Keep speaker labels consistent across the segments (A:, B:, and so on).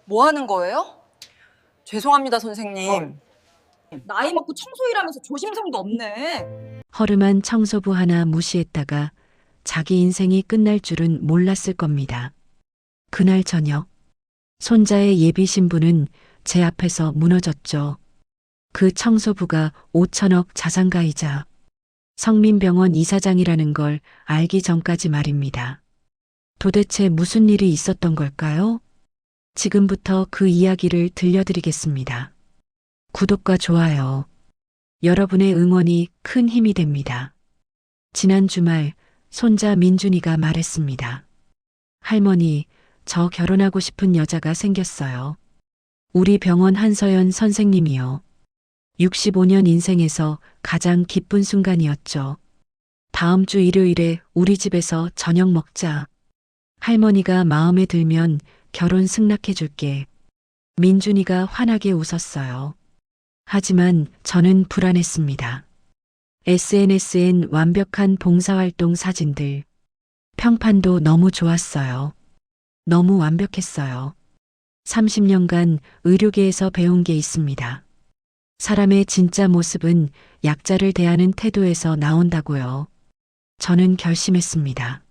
A: 뭐 하는 거예요? 죄송합니다, 선생님.
B: 나이 먹고 청소일하면서 조심성도 없네.
C: 허름한 청소부 하나 무시했다가 자기 인생이 끝날 줄은 몰랐을 겁니다. 그날 저녁, 손자의 예비 신부는 제 앞에서 무너졌죠. 그 청소부가 5천억 자산가이자 성민병원 이사장이라는 걸 알기 전까지 말입니다. 도대체 무슨 일이 있었던 걸까요? 지금부터 그 이야기를 들려드리겠습니다. 구독과 좋아요, 여러분의 응원이 큰 힘이 됩니다. 지난 주말 손자 민준이가 말했습니다. 할머니, 저 결혼하고 싶은 여자가 생겼어요. 우리 병원 한서연 선생님이요. 65년 인생에서 가장 기쁜 순간이었죠. 다음 주 일요일에 우리 집에서 저녁 먹자. 할머니가 마음에 들면 결혼 승낙해 줄게. 민준이가 환하게 웃었어요. 하지만 저는 불안했습니다. SNS엔 완벽한 봉사활동 사진들. 평판도 너무 좋았어요. 너무 완벽했어요. 30년간 의료계에서 배운 게 있습니다. 사람의 진짜 모습은 약자를 대하는 태도에서 나온다고요. 저는 결심했습니다.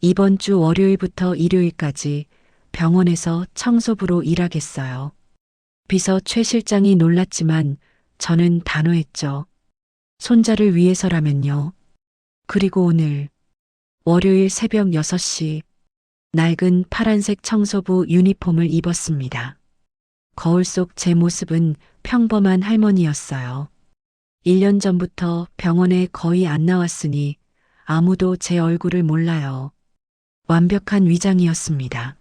C: 이번 주 월요일부터 일요일까지 병원에서 청소부로 일하겠어요. 비서 최 실장이 놀랐지만 저는 단호했죠. 손자를 위해서라면요. 그리고 오늘 월요일 새벽 6시 낡은 파란색 청소부 유니폼을 입었습니다. 거울 속 제 모습은 평범한 할머니였어요. 1년 전부터 병원에 거의 안 나왔으니 아무도 제 얼굴을 몰라요. 완벽한 위장이었습니다.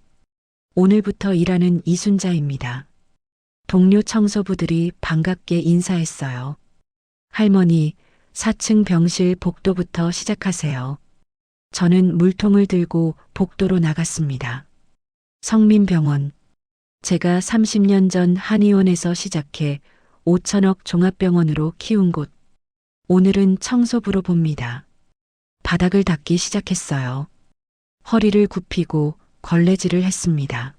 C: 오늘부터 일하는 이순자입니다. 동료 청소부들이 반갑게 인사했어요. 할머니, 4층 병실 복도부터 시작하세요. 저는 물통을 들고 복도로 나갔습니다. 성민병원. 제가 30년 전 한의원에서 시작해 5천억 종합병원으로 키운 곳. 오늘은 청소부로 봅니다. 바닥을 닦기 시작했어요. 허리를 굽히고 걸레질을 했습니다.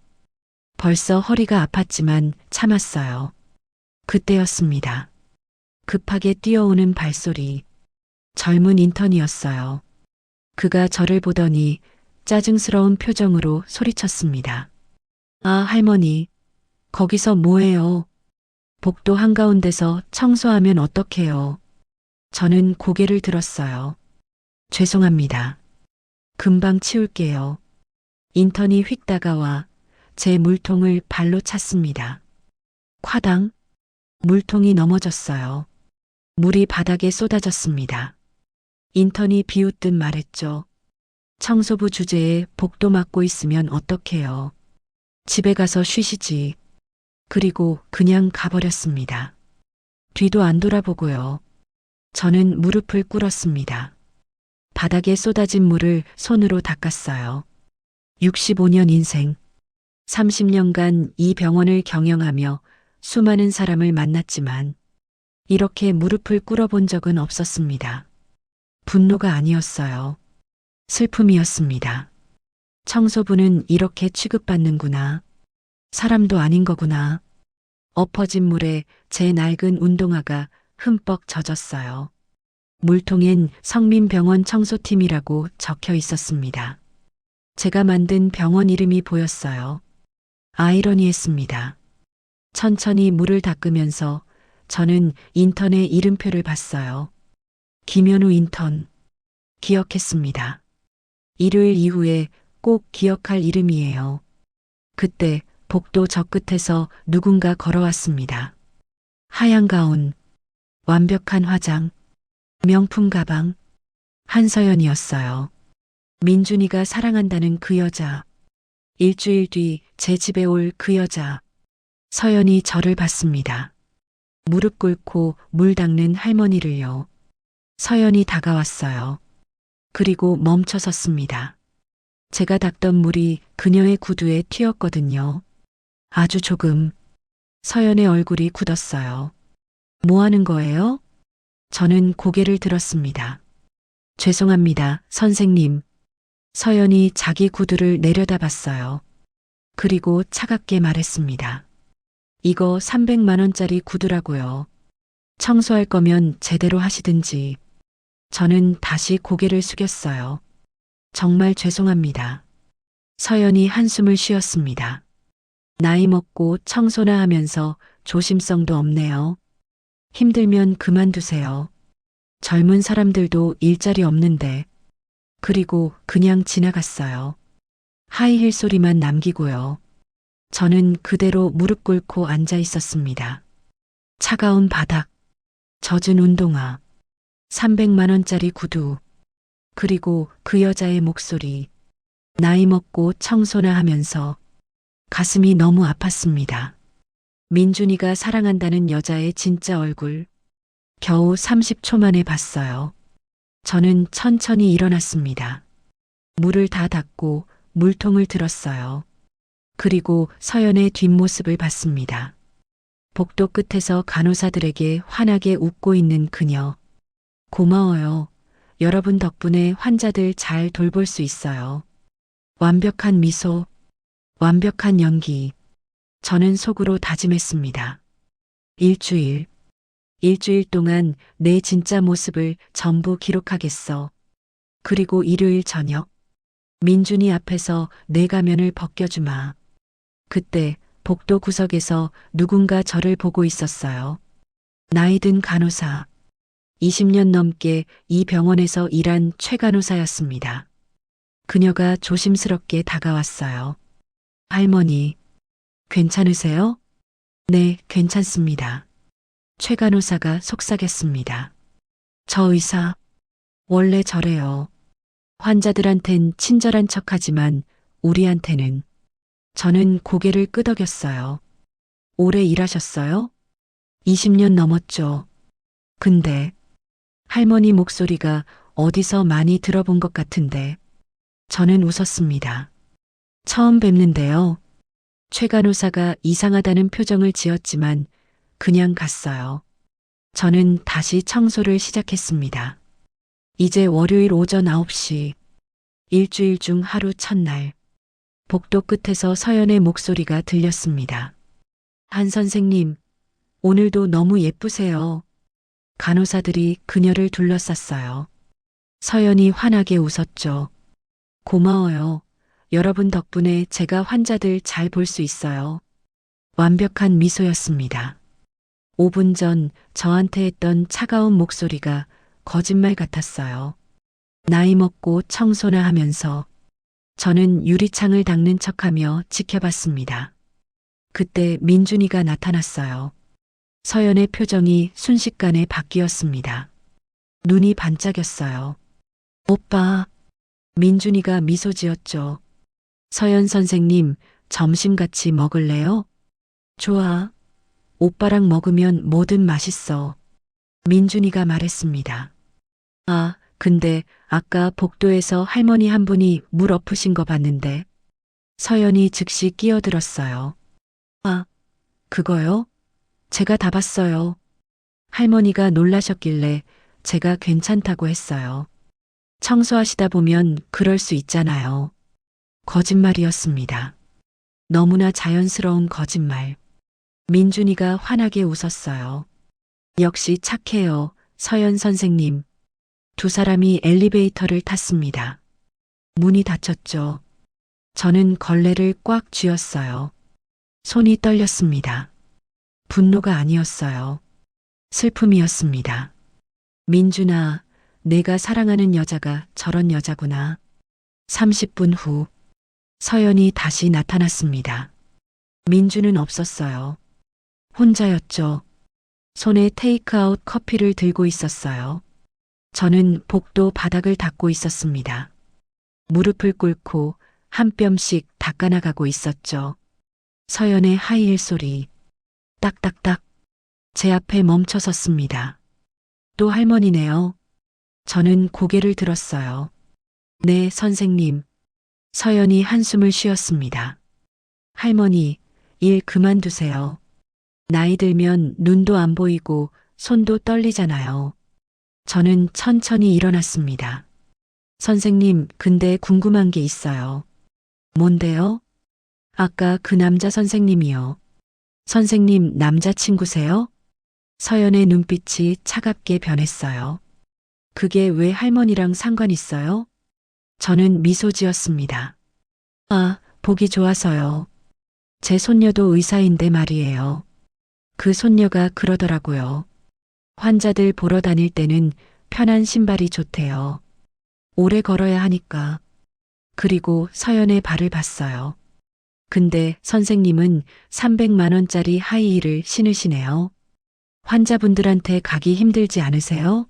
C: 벌써 허리가 아팠지만 참았어요. 그때였습니다. 급하게 뛰어오는 발소리. 젊은 인턴이었어요. 그가 저를 보더니 짜증스러운 표정으로 소리쳤습니다. 아, 할머니, 거기서 뭐해요? 복도 한가운데서 청소하면 어떡해요? 저는 고개를 들었어요. 죄송합니다. 금방 치울게요. 인턴이 휙 다가와 제 물통을 발로 찼습니다. 콰당, 물통이 넘어졌어요. 물이 바닥에 쏟아졌습니다. 인턴이 비웃듯 말했죠. 청소부 주제에 복도 맡고 있으면 어떡해요. 집에 가서 쉬시지. 그리고 그냥 가버렸습니다. 뒤도 안 돌아보고요. 저는 무릎을 꿇었습니다. 바닥에 쏟아진 물을 손으로 닦았어요. 65년 인생. 30년간 이 병원을 경영하며 수많은 사람을 만났지만 이렇게 무릎을 꿇어본 적은 없었습니다. 분노가 아니었어요. 슬픔이었습니다. 청소부는 이렇게 취급받는구나. 사람도 아닌 거구나. 엎어진 물에 제 낡은 운동화가 흠뻑 젖었어요. 물통엔 성민병원 청소팀이라고 적혀 있었습니다. 제가 만든 병원 이름이 보였어요. 아이러니했습니다. 천천히 물을 닦으면서 저는 인턴의 이름표를 봤어요. 김현우 인턴. 기억했습니다. 일요일 이후에 꼭 기억할 이름이에요. 그때 복도 저 끝에서 누군가 걸어왔습니다. 하얀 가운, 완벽한 화장, 명품 가방, 한서연이었어요. 민준이가 사랑한다는 그 여자. 일주일 뒤 제 집에 올 그 여자. 서연이 저를 봤습니다. 무릎 꿇고 물 닦는 할머니를요. 서연이 다가왔어요. 그리고 멈춰 섰습니다. 제가 닦던 물이 그녀의 구두에 튀었거든요. 아주 조금. 서연의 얼굴이 굳었어요. 뭐 하는 거예요? 저는 고개를 들었습니다. 죄송합니다, 선생님. 서연이 자기 구두를 내려다봤어요. 그리고 차갑게 말했습니다. 이거 300만 원짜리 구두라고요. 청소할 거면 제대로 하시든지. 저는 다시 고개를 숙였어요. 정말 죄송합니다. 서연이 한숨을 쉬었습니다. 나이 먹고 청소나 하면서 조심성도 없네요. 힘들면 그만두세요. 젊은 사람들도 일자리 없는데. 그리고 그냥 지나갔어요. 하이힐 소리만 남기고요. 저는 그대로 무릎 꿇고 앉아 있었습니다. 차가운 바닥, 젖은 운동화, 300만 원짜리 구두, 그리고 그 여자의 목소리, 나이 먹고 청소나 하면서 가슴이 너무 아팠습니다. 민준이가 사랑한다는 여자의 진짜 얼굴, 겨우 30초 만에 봤어요. 저는 천천히 일어났습니다. 물을 다 닦고 물통을 들었어요. 그리고 서연의 뒷모습을 봤습니다. 복도 끝에서 간호사들에게 환하게 웃고 있는 그녀. 고마워요. 여러분 덕분에 환자들 잘 돌볼 수 있어요. 완벽한 미소, 완벽한 연기. 저는 속으로 다짐했습니다. 일주일 동안 내 진짜 모습을 전부 기록하겠어. 그리고 일요일 저녁, 민준이 앞에서 내 가면을 벗겨주마. 그때 복도 구석에서 누군가 저를 보고 있었어요. 나이 든 간호사. 20년 넘게 이 병원에서 일한 최 간호사였습니다. 그녀가 조심스럽게 다가왔어요. 할머니, 괜찮으세요? 네, 괜찮습니다. 최 간호사가 속삭였습니다. 저 의사, 원래 저래요. 환자들한텐 친절한 척하지만 우리한테는. 저는 고개를 끄덕였어요. 오래 일하셨어요? 20년 넘었죠. 근데 할머니 목소리가 어디서 많이 들어본 것 같은데. 저는 웃었습니다. 처음 뵙는데요. 최 간호사가 이상하다는 표정을 지었지만 그냥 갔어요. 저는 다시 청소를 시작했습니다. 이제 월요일 오전 9시, 일주일 중 하루 첫날, 복도 끝에서 서연의 목소리가 들렸습니다. 한 선생님, 오늘도 너무 예쁘세요. 간호사들이 그녀를 둘러쌌어요. 서연이 환하게 웃었죠. 고마워요. 여러분 덕분에 제가 환자들 잘 볼 수 있어요. 완벽한 미소였습니다. 5분 전 저한테 했던 차가운 목소리가 거짓말 같았어요. 나이 먹고 청소나 하면서 저는 유리창을 닦는 척하며 지켜봤습니다. 그때 민준이가 나타났어요. 서연의 표정이 순식간에 바뀌었습니다. 눈이 반짝였어요. 오빠. 민준이가 미소 지었죠. 서연 선생님, 점심 같이 먹을래요? 좋아. 오빠랑 먹으면 뭐든 맛있어. 민준이가 말했습니다. 아, 근데 아까 복도에서 할머니 한 분이 물 엎으신 거 봤는데. 서연이 즉시 끼어들었어요. 아, 그거요? 제가 다 봤어요. 할머니가 놀라셨길래 제가 괜찮다고 했어요. 청소하시다 보면 그럴 수 있잖아요. 거짓말이었습니다. 너무나 자연스러운 거짓말. 민준이가 환하게 웃었어요. 역시 착해요, 서연 선생님. 두 사람이 엘리베이터를 탔습니다. 문이 닫혔죠. 저는 걸레를 꽉 쥐었어요. 손이 떨렸습니다. 분노가 아니었어요. 슬픔이었습니다. 민준아, 내가 사랑하는 여자가 저런 여자구나. 30분 후, 서연이 다시 나타났습니다. 민준은 없었어요. 혼자였죠. 손에 테이크아웃 커피를 들고 있었어요. 저는 복도 바닥을 닦고 있었습니다. 무릎을 꿇고 한 뼘씩 닦아나가고 있었죠. 서연의 하이힐 소리, 딱딱딱, 제 앞에 멈춰 섰습니다. 또 할머니네요. 저는 고개를 들었어요. 네, 선생님. 서연이 한숨을 쉬었습니다. 할머니, 일 그만두세요. 나이 들면 눈도 안 보이고 손도 떨리잖아요. 저는 천천히 일어났습니다. 선생님, 근데 궁금한 게 있어요. 뭔데요? 아까 그 남자 선생님이요. 선생님 남자친구세요? 서연의 눈빛이 차갑게 변했어요. 그게 왜 할머니랑 상관 있어요? 저는 미소 지었습니다. 아, 보기 좋아서요. 제 손녀도 의사인데 말이에요. 그 손녀가 그러더라고요. 환자들 보러 다닐 때는 편한 신발이 좋대요. 오래 걸어야 하니까. 그리고 서연의 발을 봤어요. 근데 선생님은 300만 원짜리 하이힐을 신으시네요. 환자분들한테 가기 힘들지 않으세요?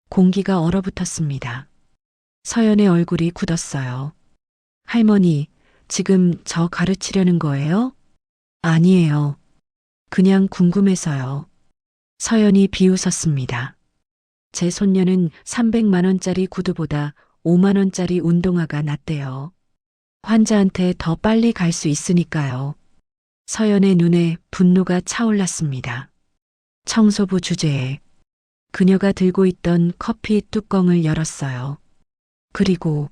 C: 공기가 얼어붙었습니다. 서연의 얼굴이 굳었어요. 할머니, 지금 저 가르치려는 거예요? 아니에요. 그냥 궁금해서요. 서연이 비웃었습니다. 제 손녀는 300만 원짜리 구두보다 5만 원짜리 운동화가 낫대요. 환자한테 더 빨리 갈 수 있으니까요. 서연의 눈에 분노가 차올랐습니다. 청소부 주제에 그녀가 들고 있던 커피 뚜껑을 열었어요. 그리고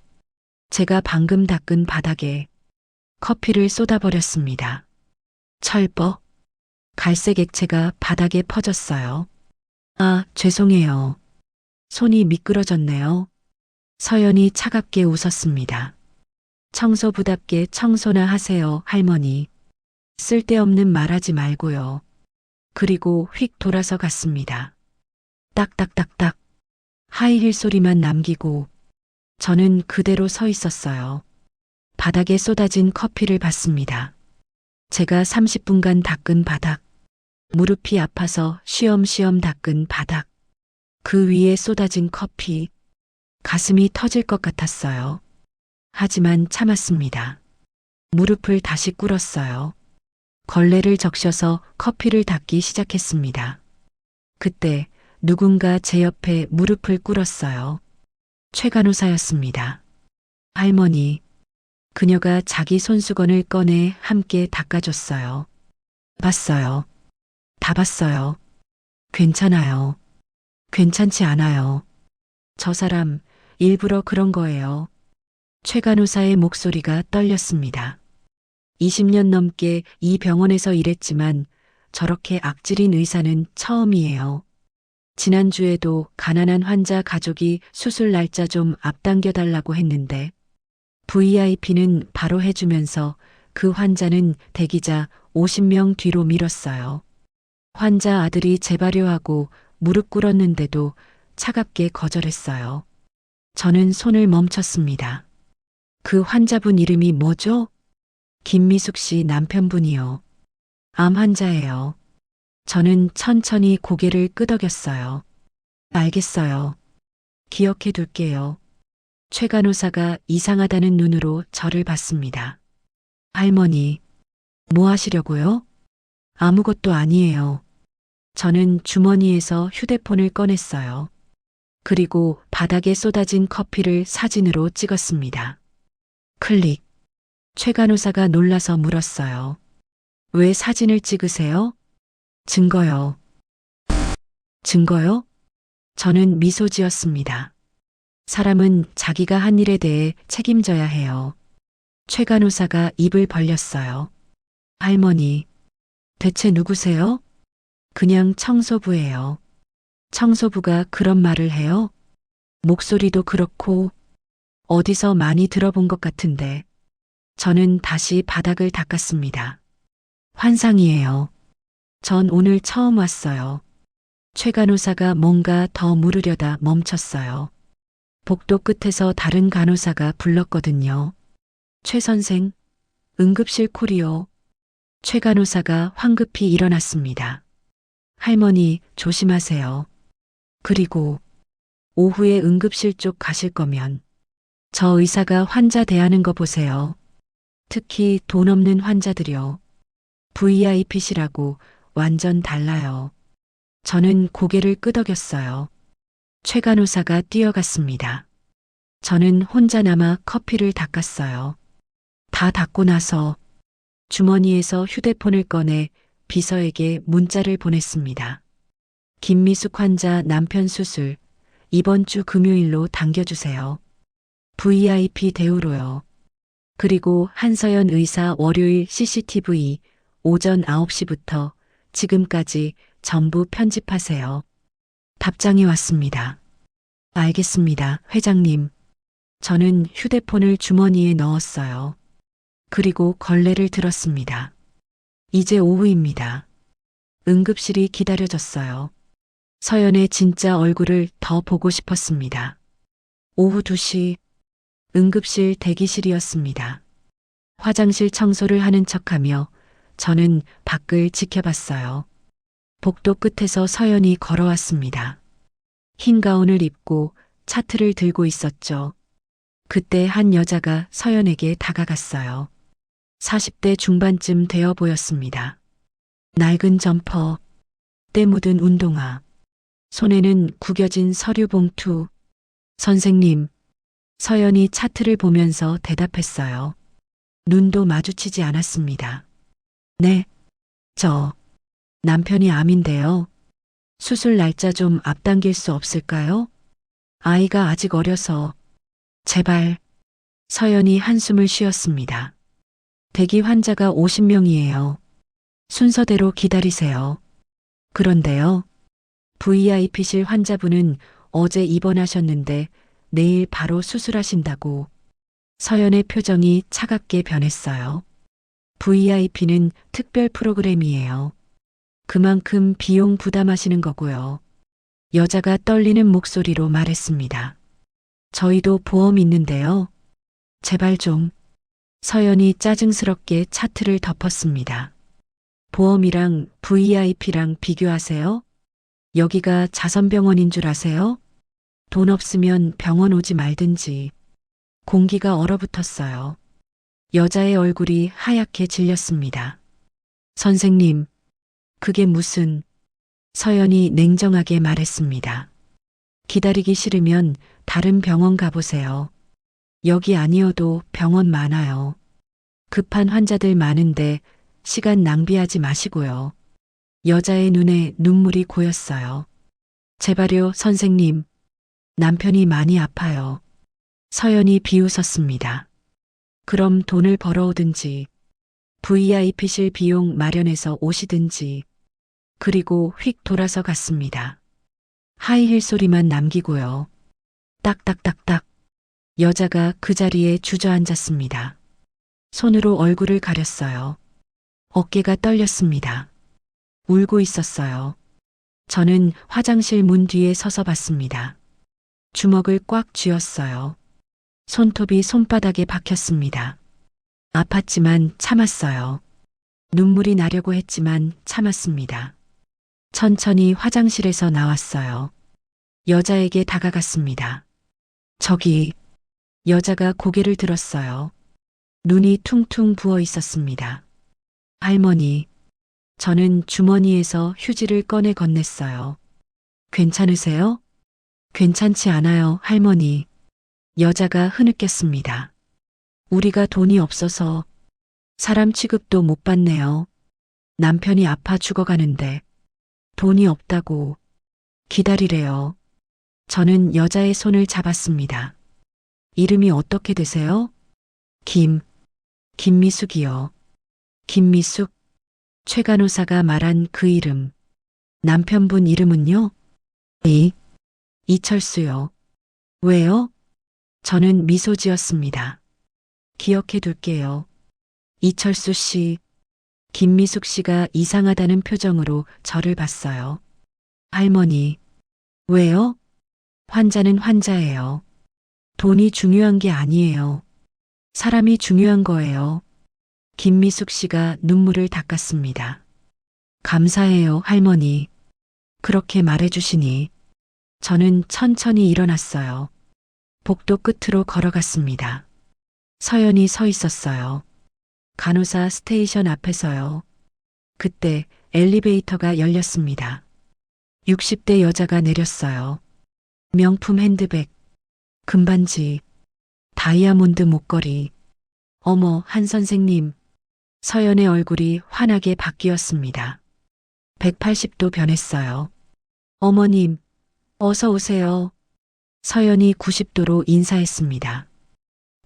C: 제가 방금 닦은 바닥에 커피를 쏟아버렸습니다. 철버, 갈색 액체가 바닥에 퍼졌어요. 아, 죄송해요. 손이 미끄러졌네요. 서연이 차갑게 웃었습니다. 청소부답게 청소나 하세요, 할머니. 쓸데없는 말하지 말고요. 그리고 휙 돌아서 갔습니다. 딱딱딱딱. 하이힐 소리만 남기고 저는 그대로 서 있었어요. 바닥에 쏟아진 커피를 봤습니다. 제가 30분간 닦은 바닥. 무릎이 아파서 쉬엄쉬엄 닦은 바닥. 그 위에 쏟아진 커피. 가슴이 터질 것 같았어요. 하지만 참았습니다. 무릎을 다시 꿇었어요. 걸레를 적셔서 커피를 닦기 시작했습니다. 그때 누군가 제 옆에 무릎을 꿇었어요. 최 간호사였습니다. 할머니, 그녀가 자기 손수건을 꺼내 함께 닦아줬어요. 봤어요. 다 봤어요. 괜찮아요. 괜찮지 않아요. 저 사람 일부러 그런 거예요. 최 간호사의 목소리가 떨렸습니다. 20년 넘게 이 병원에서 일했지만 저렇게 악질인 의사는 처음이에요. 지난주에도 가난한 환자 가족이 수술 날짜 좀 앞당겨 달라고 했는데 VIP는 바로 해주면서 그 환자는 대기자 50명 뒤로 밀었어요. 환자 아들이 재발효하고 무릎 꿇었는데도 차갑게 거절했어요. 저는 손을 멈췄습니다. 그 환자분 이름이 뭐죠? 김미숙 씨 남편분이요. 암 환자예요. 저는 천천히 고개를 끄덕였어요. 알겠어요. 기억해 둘게요. 최 간호사가 이상하다는 눈으로 저를 봤습니다. 할머니, 뭐 하시려고요? 아무것도 아니에요. 저는 주머니에서 휴대폰을 꺼냈어요. 그리고 바닥에 쏟아진 커피를 사진으로 찍었습니다. 클릭. 최 간호사가 놀라서 물었어요. 왜 사진을 찍으세요? 증거요. 증거요? 저는 미소 지었습니다. 사람은 자기가 한 일에 대해 책임져야 해요. 최 간호사가 입을 벌렸어요. 할머니, 대체 누구세요? 그냥 청소부예요. 청소부가 그런 말을 해요? 목소리도 그렇고 어디서 많이 들어본 것 같은데. 저는 다시 바닥을 닦았습니다. 환상이에요. 전 오늘 처음 왔어요. 최 간호사가 뭔가 더 물으려다 멈췄어요. 복도 끝에서 다른 간호사가 불렀거든요. 최 선생, 응급실 콜이요. 최 간호사가 황급히 일어났습니다. 할머니, 조심하세요. 그리고 오후에 응급실 쪽 가실 거면 저 의사가 환자 대하는 거 보세요. 특히 돈 없는 환자들이요. VIP시라고 완전 달라요. 저는 고개를 끄덕였어요. 최 간호사가 뛰어갔습니다. 저는 혼자 남아 커피를 닦았어요. 다 닦고 나서 주머니에서 휴대폰을 꺼내 비서에게 문자를 보냈습니다. 김미숙 환자 남편 수술 이번 주 금요일로 당겨주세요. VIP 대우로요. 그리고 한서연 의사 월요일 CCTV 오전 9시부터 지금까지 전부 편집하세요. 답장이 왔습니다. 알겠습니다, 회장님. 저는 휴대폰을 주머니에 넣었어요. 그리고 걸레를 들었습니다. 이제 오후입니다. 응급실이 기다려졌어요. 서연의 진짜 얼굴을 더 보고 싶었습니다. 오후 2시 응급실 대기실이었습니다. 화장실 청소를 하는 척하며 저는 밖을 지켜봤어요. 복도 끝에서 서연이 걸어왔습니다. 흰 가운을 입고 차트를 들고 있었죠. 그때 한 여자가 서연에게 다가갔어요. 40대 중반쯤 되어 보였습니다. 낡은 점퍼, 때 묻은 운동화, 손에는 구겨진 서류 봉투. 선생님, 서연이 차트를 보면서 대답했어요. 눈도 마주치지 않았습니다. 네, 저 남편이 암인데요. 수술 날짜 좀 앞당길 수 없을까요? 아이가 아직 어려서. 제발. 서연이 한숨을 쉬었습니다. 대기 환자가 50명이에요. 순서대로 기다리세요. 그런데요. VIP실 환자분은 어제 입원하셨는데 내일 바로 수술하신다고. 서연의 표정이 차갑게 변했어요. VIP는 특별 프로그램이에요. 그만큼 비용 부담하시는 거고요. 여자가 떨리는 목소리로 말했습니다. 저희도 보험 있는데요. 제발 좀. 서연이 짜증스럽게 차트를 덮었습니다. 보험이랑 VIP랑 비교하세요? 여기가 자선병원인 줄 아세요? 돈 없으면 병원 오지 말든지. 공기가 얼어붙었어요. 여자의 얼굴이 하얗게 질렸습니다. 선생님, 그게 무슨... 서연이 냉정하게 말했습니다. 기다리기 싫으면 다른 병원 가보세요. 여기 아니어도 병원 많아요. 급한 환자들 많은데 시간 낭비하지 마시고요. 여자의 눈에 눈물이 고였어요. 제발요, 선생님. 남편이 많이 아파요. 서연이 비웃었습니다. 그럼 돈을 벌어오든지, VIP실 비용 마련해서 오시든지. 그리고 휙 돌아서 갔습니다. 하이힐 소리만 남기고요. 딱딱딱딱. 여자가 그 자리에 주저앉았습니다. 손으로 얼굴을 가렸어요. 어깨가 떨렸습니다. 울고 있었어요. 저는 화장실 문 뒤에 서서 봤습니다. 주먹을 꽉 쥐었어요. 손톱이 손바닥에 박혔습니다. 아팠지만 참았어요. 눈물이 나려고 했지만 참았습니다. 천천히 화장실에서 나왔어요. 여자에게 다가갔습니다. 저기, 여자가 고개를 들었어요. 눈이 퉁퉁 부어 있었습니다. 할머니, 저는 주머니에서 휴지를 꺼내 건넸어요. 괜찮으세요? 괜찮지 않아요, 할머니. 여자가 흐느꼈습니다. 우리가 돈이 없어서 사람 취급도 못 받네요. 남편이 아파 죽어가는데 돈이 없다고. 기다리래요. 저는 여자의 손을 잡았습니다. 이름이 어떻게 되세요? 김미숙이요. 김미숙? 최 간호사가 말한 그 이름. 남편분 이름은요? 이철수요. 왜요? 저는 미소 지었습니다. 기억해 둘게요. 이철수 씨. 김미숙 씨가 이상하다는 표정으로 저를 봤어요. 할머니. 왜요? 환자는 환자예요. 돈이 중요한 게 아니에요. 사람이 중요한 거예요. 김미숙 씨가 눈물을 닦았습니다. 감사해요, 할머니. 그렇게 말해주시니. 저는 천천히 일어났어요. 복도 끝으로 걸어갔습니다. 서연이 서 있었어요. 간호사 스테이션 앞에서요. 그때 엘리베이터가 열렸습니다. 60대 여자가 내렸어요. 명품 핸드백, 금반지, 다이아몬드 목걸이. 어머, 한 선생님. 서연의 얼굴이 환하게 바뀌었습니다. 180도 변했어요. 어머님, 어서 오세요. 서연이 90도로 인사했습니다.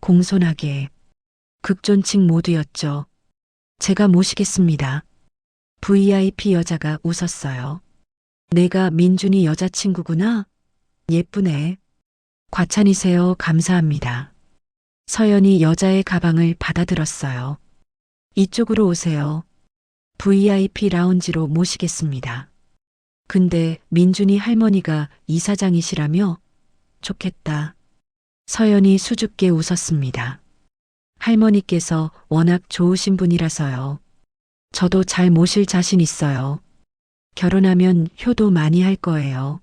C: 공손하게. 극존칭 모두였죠. 제가 모시겠습니다. VIP 여자가 웃었어요. 내가 민준이 여자친구구나? 예쁘네. 과찬이세요. 감사합니다. 서연이 여자의 가방을 받아들었어요. 이쪽으로 오세요. VIP 라운지로 모시겠습니다. 근데 민준이 할머니가 이사장이시라며? 좋겠다. 서연이 수줍게 웃었습니다. 할머니께서 워낙 좋으신 분이라서요. 저도 잘 모실 자신 있어요. 결혼하면 효도 많이 할 거예요.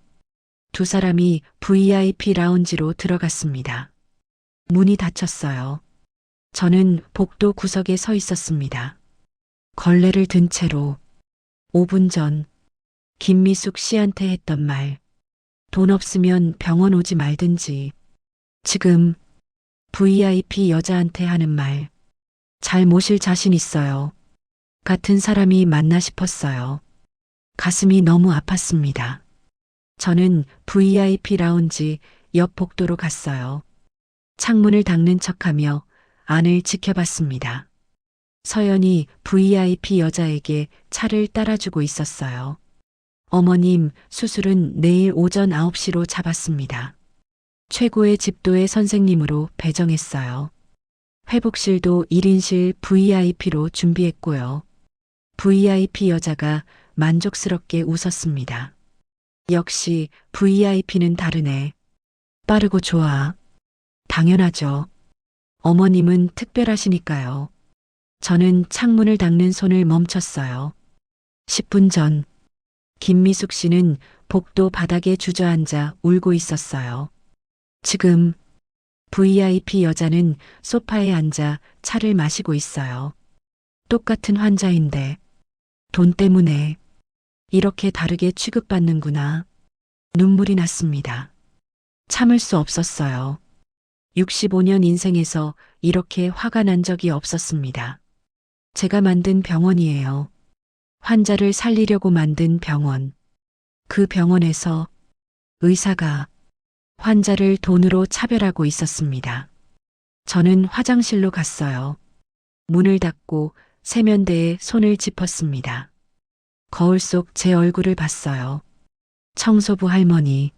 C: 두 사람이 VIP 라운지로 들어갔습니다. 문이 닫혔어요. 저는 복도 구석에 서 있었습니다. 걸레를 든 채로 5분 전 김미숙 씨한테 했던 말. 돈 없으면 병원 오지 말든지. 지금 VIP 여자한테 하는 말. 잘 모실 자신 있어요. 같은 사람이 맞나 싶었어요. 가슴이 너무 아팠습니다. 저는 VIP 라운지 옆 복도로 갔어요. 창문을 닦는 척하며 안을 지켜봤습니다. 서연이 VIP 여자에게 차를 따라주고 있었어요. 어머님, 수술은 내일 오전 9시로 잡았습니다. 최고의 집도의 선생님으로 배정했어요. 회복실도 1인실 VIP로 준비했고요. VIP 여자가 만족스럽게 웃었습니다. 역시 VIP는 다르네. 빠르고 좋아. 당연하죠. 어머님은 특별하시니까요. 저는 창문을 닦는 손을 멈췄어요. 10분 전, 김미숙 씨는 복도 바닥에 주저앉아 울고 있었어요. 지금 VIP 여자는 소파에 앉아 차를 마시고 있어요. 똑같은 환자인데 돈 때문에 이렇게 다르게 취급받는구나. 눈물이 났습니다. 참을 수 없었어요. 65년 인생에서 이렇게 화가 난 적이 없었습니다. 제가 만든 병원이에요. 환자를 살리려고 만든 병원. 그 병원에서 의사가 환자를 돈으로 차별하고 있었습니다. 저는 화장실로 갔어요. 문을 닫고 세면대에 손을 짚었습니다. 거울 속 제 얼굴을 봤어요. 청소부 할머니,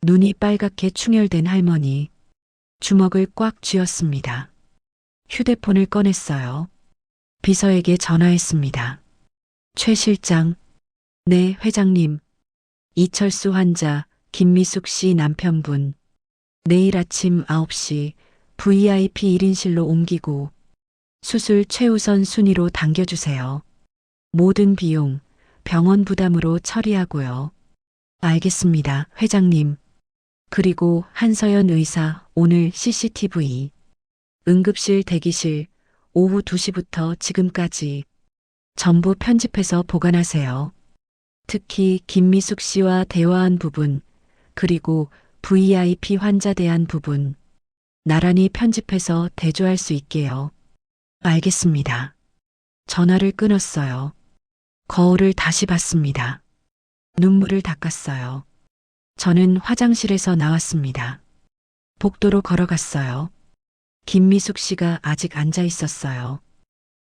C: 눈이 빨갛게 충혈된 할머니, 주먹을 꽉 쥐었습니다. 휴대폰을 꺼냈어요. 비서에게 전화했습니다. 최 실장, 네, 회장님. 이철수 환자, 김미숙 씨 남편분. 내일 아침 9시 VIP 1인실로 옮기고 수술 최우선 순위로 당겨주세요. 모든 비용, 병원 부담으로 처리하고요. 알겠습니다, 회장님. 그리고 한서연 의사, 오늘 CCTV. 응급실 대기실, 오후 2시부터 지금까지 전부 편집해서 보관하세요. 특히 김미숙 씨와 대화한 부분, 그리고 VIP 환자 대한 부분, 나란히 편집해서 대조할 수 있게요. 알겠습니다. 전화를 끊었어요. 거울을 다시 봤습니다. 눈물을 닦았어요. 저는 화장실에서 나왔습니다. 복도로 걸어갔어요. 김미숙 씨가 아직 앉아 있었어요.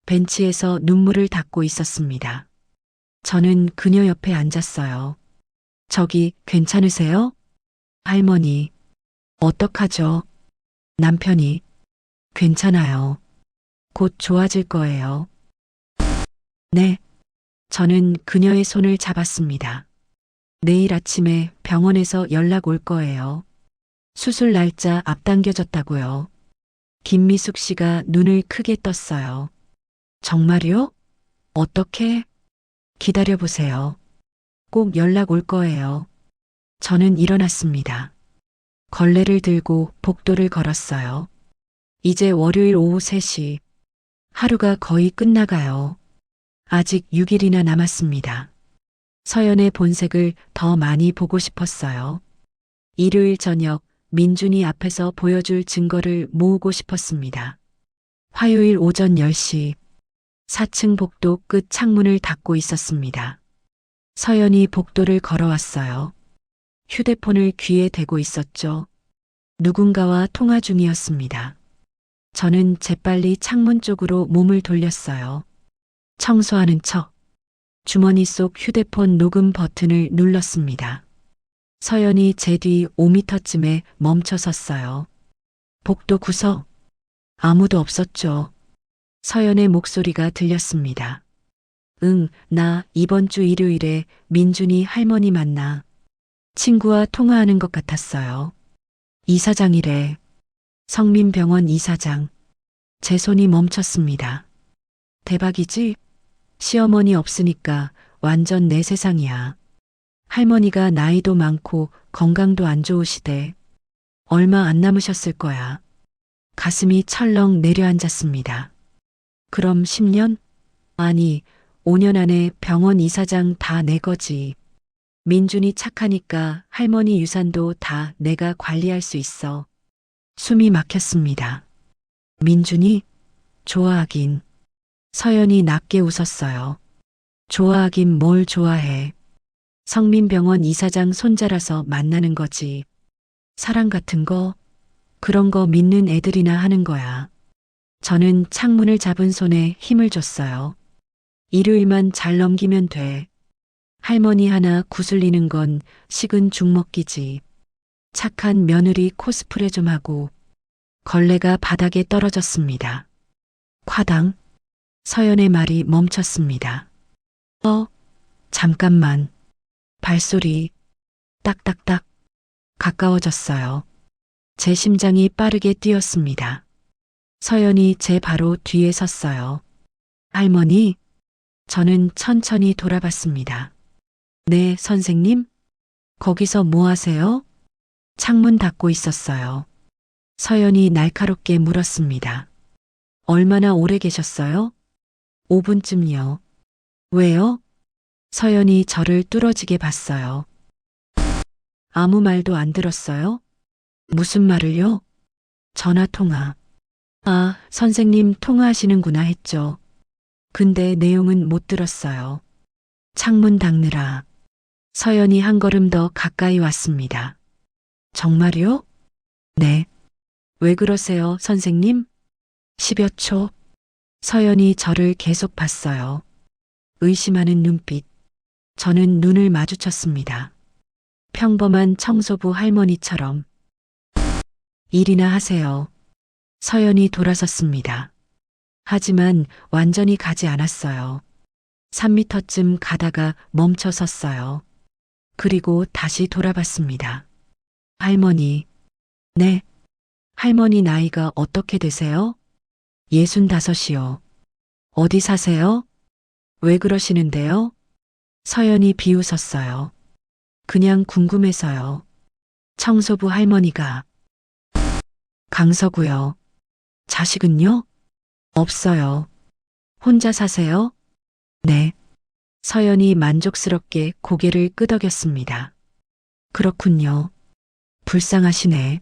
C: 벤치에서 눈물을 닦고 있었습니다. 저는 그녀 옆에 앉았어요. 저기 괜찮으세요? 할머니, 어떡하죠? 남편이, 괜찮아요. 곧 좋아질 거예요. 네. 저는 그녀의 손을 잡았습니다. 내일 아침에 병원에서 연락 올 거예요. 수술 날짜 앞당겨졌다고요. 김미숙 씨가 눈을 크게 떴어요. 정말요? 어떻게? 기다려보세요. 꼭 연락 올 거예요. 저는 일어났습니다. 걸레를 들고 복도를 걸었어요. 이제 월요일 오후 3시. 하루가 거의 끝나가요. 아직 6일이나 남았습니다. 서연의 본색을 더 많이 보고 싶었어요. 일요일 저녁 민준이 앞에서 보여줄 증거를 모으고 싶었습니다. 화요일 오전 10시 4층 복도 끝 창문을 닫고 있었습니다. 서연이 복도를 걸어왔어요. 휴대폰을 귀에 대고 있었죠. 누군가와 통화 중이었습니다. 저는 재빨리 창문 쪽으로 몸을 돌렸어요. 청소하는 척 주머니 속 휴대폰 녹음 버튼을 눌렀습니다. 서연이 제 뒤 5미터쯤에 멈춰 섰어요. 복도 구석. 아무도 없었죠. 서연의 목소리가 들렸습니다. 응, 나 이번 주 일요일에 민준이 할머니 만나. 친구와 통화하는 것 같았어요. 이사장이래. 성민병원 이사장. 제 손이 멈췄습니다. 대박이지? 시어머니 없으니까 완전 내 세상이야. 할머니가 나이도 많고 건강도 안 좋으시대. 얼마 안 남으셨을 거야. 가슴이 철렁 내려앉았습니다. 그럼 10년? 아니, 5년 안에 병원 이사장 다 내 거지. 민준이 착하니까 할머니 유산도 다 내가 관리할 수 있어. 숨이 막혔습니다. 민준이? 좋아하긴. 서연이 낮게 웃었어요. 좋아하긴 뭘 좋아해. 성민병원 이사장 손자라서 만나는 거지. 사랑 같은 거? 그런 거 믿는 애들이나 하는 거야. 저는 창문을 잡은 손에 힘을 줬어요. 일요일만 잘 넘기면 돼. 할머니 하나 구슬리는 건 식은 죽 먹기지. 착한 며느리 코스프레 좀 하고. 걸레가 바닥에 떨어졌습니다. 콰당. 서연의 말이 멈췄습니다. 잠깐만. 발소리. 딱딱딱. 가까워졌어요. 제 심장이 빠르게 뛰었습니다. 서연이 제 바로 뒤에 섰어요. 할머니? 저는 천천히 돌아봤습니다. 네, 선생님? 거기서 뭐 하세요? 창문 닫고 있었어요. 서연이 날카롭게 물었습니다. 얼마나 오래 계셨어요? 5분쯤요. 왜요? 서연이 저를 뚫어지게 봤어요. 아무 말도 안 들었어요? 무슨 말을요? 전화 통화. 아, 선생님 통화하시는구나 했죠. 근데 내용은 못 들었어요. 창문 닦느라. 서연이 한 걸음 더 가까이 왔습니다. 정말요? 네. 왜 그러세요, 선생님? 10여 초. 서연이 저를 계속 봤어요. 의심하는 눈빛. 저는 눈을 마주쳤습니다. 평범한 청소부 할머니처럼. 일이나 하세요. 서연이 돌아섰습니다. 하지만 완전히 가지 않았어요. 3미터쯤 가다가 멈춰 섰어요. 그리고 다시 돌아봤습니다. 할머니. 네. 할머니 나이가 어떻게 되세요? 65이요. 어디 사세요? 왜 그러시는데요? 서연이 비웃었어요. 그냥 궁금해서요. 청소부 할머니가. 강서구요. 자식은요? 없어요. 혼자 사세요? 네. 서연이 만족스럽게 고개를 끄덕였습니다. 그렇군요. 불쌍하시네.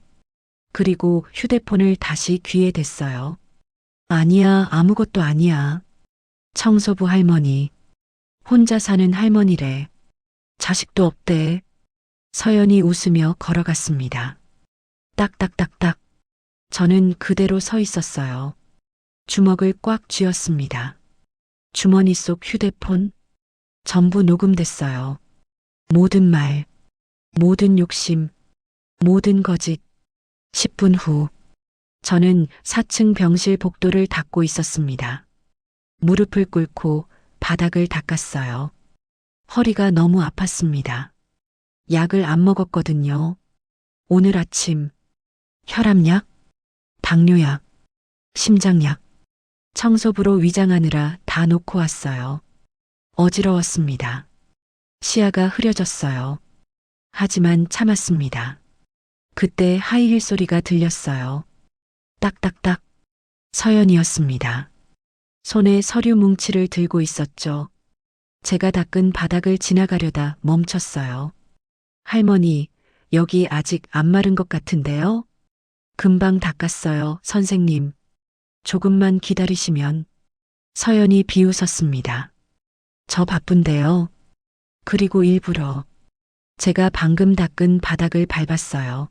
C: 그리고 휴대폰을 다시 귀에 댔어요. 아니야, 아무것도 아니야. 청소부 할머니. 혼자 사는 할머니래. 자식도 없대. 서연이 웃으며 걸어갔습니다. 딱딱딱딱. 저는 그대로 서 있었어요. 주먹을 꽉 쥐었습니다. 주머니 속 휴대폰. 전부 녹음됐어요. 모든 말, 모든 욕심, 모든 거짓. 10분 후, 저는 4층 병실 복도를 닦고 있었습니다. 무릎을 꿇고 바닥을 닦았어요. 허리가 너무 아팠습니다. 약을 안 먹었거든요. 오늘 아침, 혈압약, 당뇨약, 심장약, 청소부로 위장하느라 다 놓고 왔어요. 어지러웠습니다. 시야가 흐려졌어요. 하지만 참았습니다. 그때 하이힐 소리가 들렸어요. 딱딱딱. 서연이었습니다. 손에 서류 뭉치를 들고 있었죠. 제가 닦은 바닥을 지나가려다 멈췄어요. 할머니, 여기 아직 안 마른 것 같은데요? 금방 닦았어요, 선생님. 조금만 기다리시면. 서연이 비웃었습니다. 저 바쁜데요. 그리고 일부러 제가 방금 닦은 바닥을 밟았어요.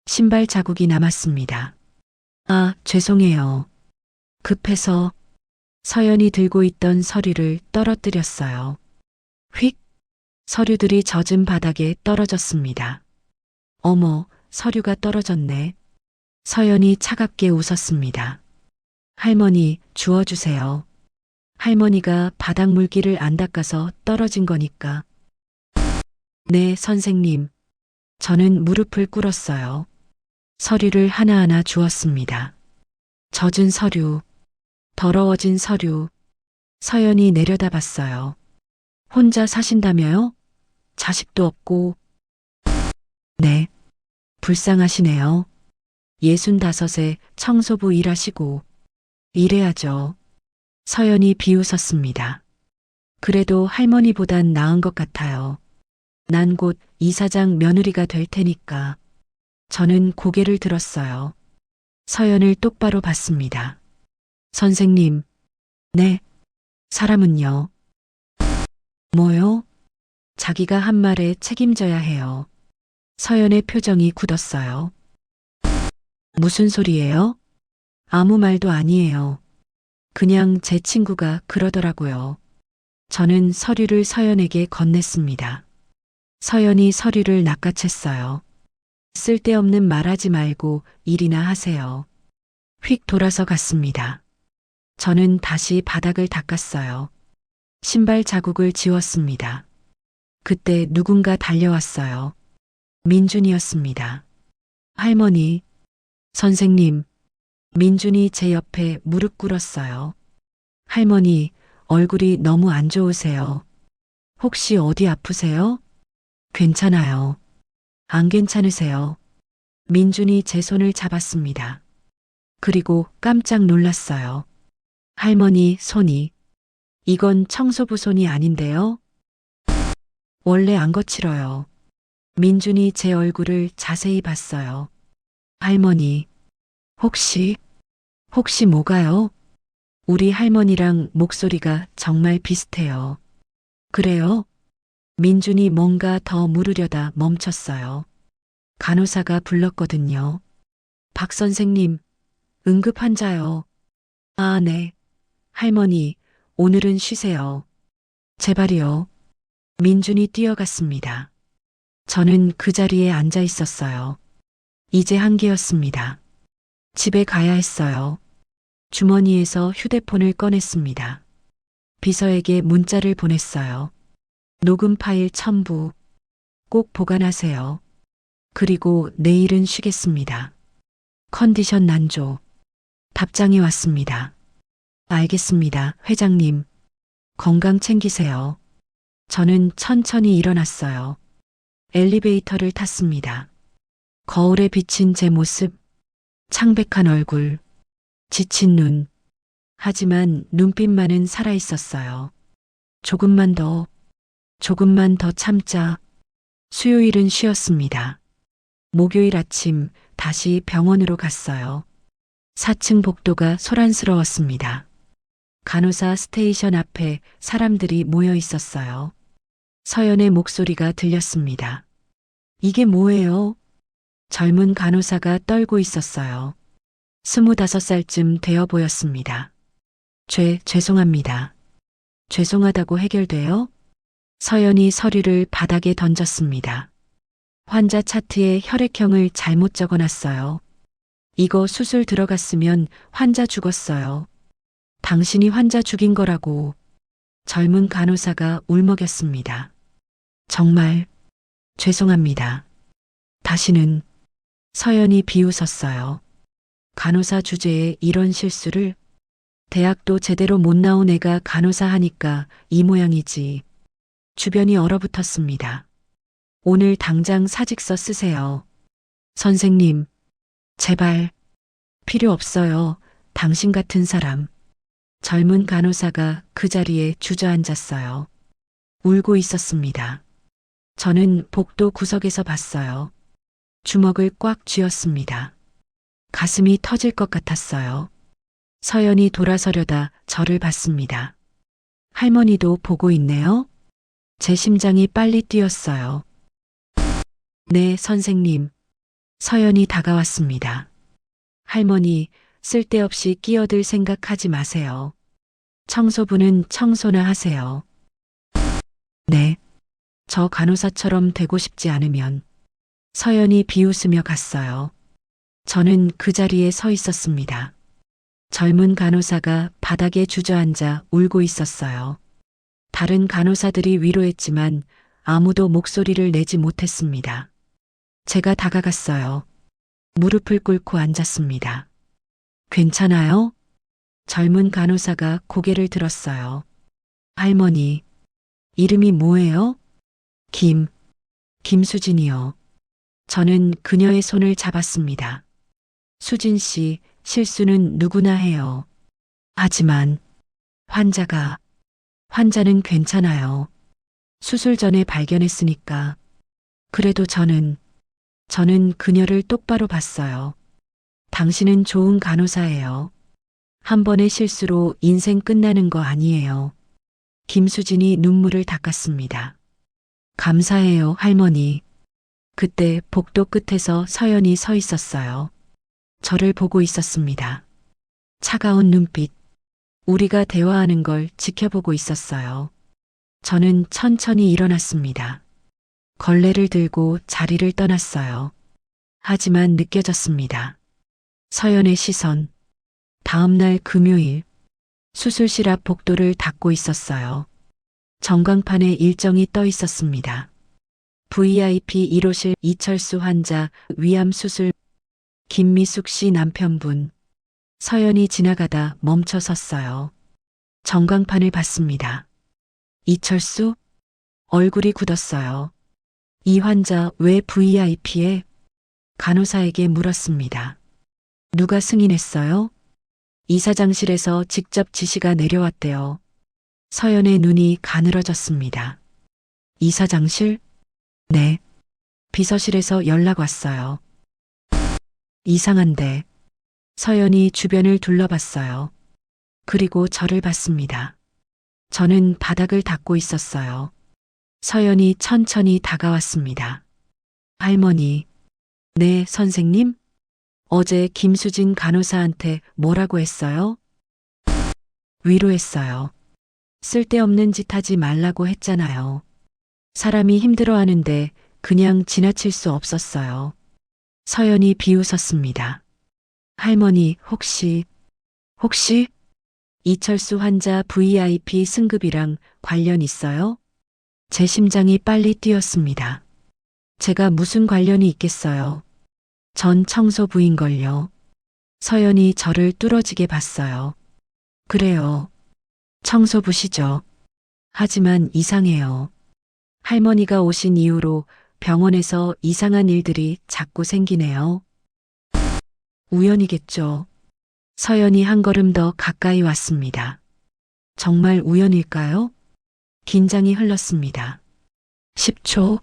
C: 신발 자국이 남았습니다. 아, 죄송해요. 급해서 서연이 들고 있던 서류를 떨어뜨렸어요. 휙! 서류들이 젖은 바닥에 떨어졌습니다. 어머, 서류가 떨어졌네. 서연이 차갑게 웃었습니다. 할머니, 주워주세요. 할머니가 바닥 물기를 안 닦아서 떨어진 거니까. 네, 선생님. 저는 무릎을 꿇었어요. 서류를 하나하나 주었습니다. 젖은 서류, 더러워진 서류. 서연이 내려다봤어요. 혼자 사신다며요? 자식도 없고. 네. 불쌍하시네요. 65에 청소부 일하시고. 일해야죠. 서연이 비웃었습니다. 그래도 할머니보단 나은 것 같아요. 난 곧 이사장 며느리가 될 테니까. 저는 고개를 들었어요. 서연을 똑바로 봤습니다. 선생님. 네. 사람은요? 뭐요? 자기가 한 말에 책임져야 해요. 서연의 표정이 굳었어요. 무슨 소리예요? 아무 말도 아니에요. 그냥 제 친구가 그러더라고요. 저는 서류를 서연에게 건넸습니다. 서연이 서류를 낚아챘어요. 쓸데없는 말하지 말고 일이나 하세요. 휙 돌아서 갔습니다. 저는 다시 바닥을 닦았어요. 신발 자국을 지웠습니다. 그때 누군가 달려왔어요. 민준이었습니다. 할머니, 선생님, 민준이 제 옆에 무릎 꿇었어요. 할머니, 얼굴이 너무 안 좋으세요. 혹시 어디 아프세요? 괜찮아요. 안 괜찮으세요? 민준이 제 손을 잡았습니다. 그리고 깜짝 놀랐어요. 할머니 손이. 이건 청소부 손이 아닌데요? 원래 안 거칠어요. 민준이 제 얼굴을 자세히 봤어요. 할머니, 혹시 뭐가요? 우리 할머니랑 목소리가 정말 비슷해요. 그래요? 민준이 뭔가 더 물으려다 멈췄어요. 간호사가 불렀거든요. 박 선생님, 응급 환자요. 아, 네. 할머니, 오늘은 쉬세요. 제발이요. 민준이 뛰어갔습니다. 저는 그 자리에 앉아 있었어요. 이제 한계였습니다. 집에 가야 했어요. 주머니에서 휴대폰을 꺼냈습니다. 비서에게 문자를 보냈어요. 녹음 파일 첨부. 꼭 보관하세요. 그리고 내일은 쉬겠습니다. 컨디션 난조. 답장이 왔습니다. 알겠습니다, 회장님. 건강 챙기세요. 저는 천천히 일어났어요. 엘리베이터를 탔습니다. 거울에 비친 제 모습, 창백한 얼굴, 지친 눈. 하지만 눈빛만은 살아있었어요. 조금만 더 참자. 수요일은 쉬었습니다. 목요일 아침 다시 병원으로 갔어요. 4층 복도가 소란스러웠습니다. 간호사 스테이션 앞에 사람들이 모여 있었어요. 서연의 목소리가 들렸습니다. 이게 뭐예요? 젊은 간호사가 떨고 있었어요. 25살쯤 되어 보였습니다. 죄송합니다. 죄송하다고 해결돼요? 서연이 서류를 바닥에 던졌습니다. 환자 차트에 혈액형을 잘못 적어놨어요. 이거 수술 들어갔으면 환자 죽었어요. 당신이 환자 죽인 거라고. 젊은 간호사가 울먹였습니다. 정말 죄송합니다. 다시는. 서연이 비웃었어요. 간호사 주제에 이런 실수를. 대학도 제대로 못 나온 애가 간호사 하니까 이 모양이지. 주변이 얼어붙었습니다. 오늘 당장 사직서 쓰세요. 선생님, 제발. 필요 없어요. 당신 같은 사람. 젊은 간호사가 그 자리에 주저앉았어요. 울고 있었습니다. 저는 복도 구석에서 봤어요. 주먹을 꽉 쥐었습니다. 가슴이 터질 것 같았어요. 서연이 돌아서려다 저를 봤습니다. 할머니도 보고 있네요. 제 심장이 빨리 뛰었어요. 네, 선생님. 서연이 다가왔습니다. 할머니, 쓸데없이 끼어들 생각하지 마세요. 청소부는 청소나 하세요. 네. 저 간호사처럼 되고 싶지 않으면. 서연이 비웃으며 갔어요. 저는 그 자리에 서 있었습니다. 젊은 간호사가 바닥에 주저앉아 울고 있었어요. 다른 간호사들이 위로했지만 아무도 목소리를 내지 못했습니다. 제가 다가갔어요. 무릎을 꿇고 앉았습니다. 괜찮아요? 젊은 간호사가 고개를 들었어요. 할머니, 이름이 뭐예요? 김수진이요. 저는 그녀의 손을 잡았습니다. 수진 씨, 실수는 누구나 해요. 하지만 환자는 괜찮아요. 수술 전에 발견했으니까. 그래도 저는 그녀를 똑바로 봤어요. 당신은 좋은 간호사예요. 한 번의 실수로 인생 끝나는 거 아니에요. 김수진이 눈물을 닦았습니다. 감사해요, 할머니. 그때 복도 끝에서 서연이 서 있었어요. 저를 보고 있었습니다. 차가운 눈빛. 우리가 대화하는 걸 지켜보고 있었어요. 저는 천천히 일어났습니다. 걸레를 들고 자리를 떠났어요. 하지만 느껴졌습니다. 서연의 시선. 다음 날 금요일, 수술실 앞 복도를 닦고 있었어요. 전광판에 일정이 떠 있었습니다. VIP 1호실 이철수 환자 위암 수술. 김미숙 씨 남편분. 서연이 지나가다 멈춰 섰어요. 전광판을 봤습니다. 이철수? 얼굴이 굳었어요. 이 환자 왜 VIP에? 간호사에게 물었습니다. 누가 승인했어요? 이사장실에서 직접 지시가 내려왔대요. 서연의 눈이 가늘어졌습니다. 이사장실? 네. 비서실에서 연락 왔어요. 이상한데. 서연이 주변을 둘러봤어요. 그리고 저를 봤습니다. 저는 바닥을 닦고 있었어요. 서연이 천천히 다가왔습니다. 할머니. 네, 선생님? 어제 김수진 간호사한테 뭐라고 했어요? 위로했어요. 쓸데없는 짓 하지 말라고 했잖아요. 사람이 힘들어하는데 그냥 지나칠 수 없었어요. 서연이 비웃었습니다. 할머니, 혹시 이철수 환자 VIP 승급이랑 관련 있어요? 제 심장이 빨리 뛰었습니다. 제가 무슨 관련이 있겠어요? 전 청소부인걸요. 서연이 저를 뚫어지게 봤어요. 그래요. 청소부시죠. 하지만 이상해요. 할머니가 오신 이후로 병원에서 이상한 일들이 자꾸 생기네요. 우연이겠죠. 서연이 한 걸음 더 가까이 왔습니다. 정말 우연일까요? 긴장이 흘렀습니다. 10초.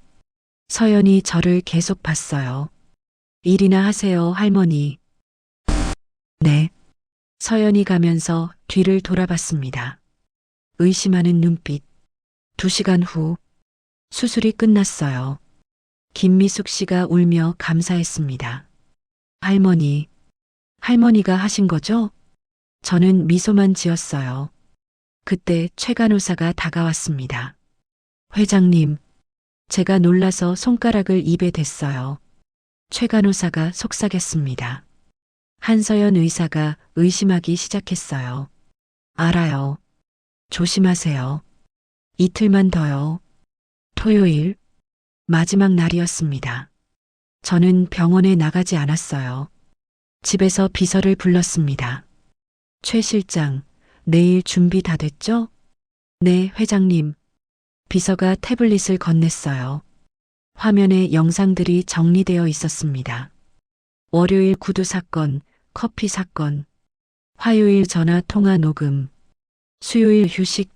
C: 서연이 저를 계속 봤어요. 일이나 하세요, 할머니. 네. 서연이 가면서 뒤를 돌아봤습니다. 의심하는 눈빛. 2시간 후. 수술이 끝났어요. 김미숙 씨가 울며 감사했습니다. 할머니가 하신 거죠? 저는 미소만 지었어요. 그때 최 간호사가 다가왔습니다. 회장님, 제가 놀라서 손가락을 입에 댔어요. 최 간호사가 속삭였습니다. 한서연 의사가 의심하기 시작했어요. 알아요. 조심하세요. 이틀만 더요. 토요일, 마지막 날이었습니다. 저는 병원에 나가지 않았어요. 집에서 비서를 불렀습니다. 최 실장, 내일 준비 다 됐죠? 네, 회장님. 비서가 태블릿을 건넸어요. 화면에 영상들이 정리되어 있었습니다. 월요일 구두 사건, 커피 사건, 화요일 전화 통화 녹음, 수요일 휴식,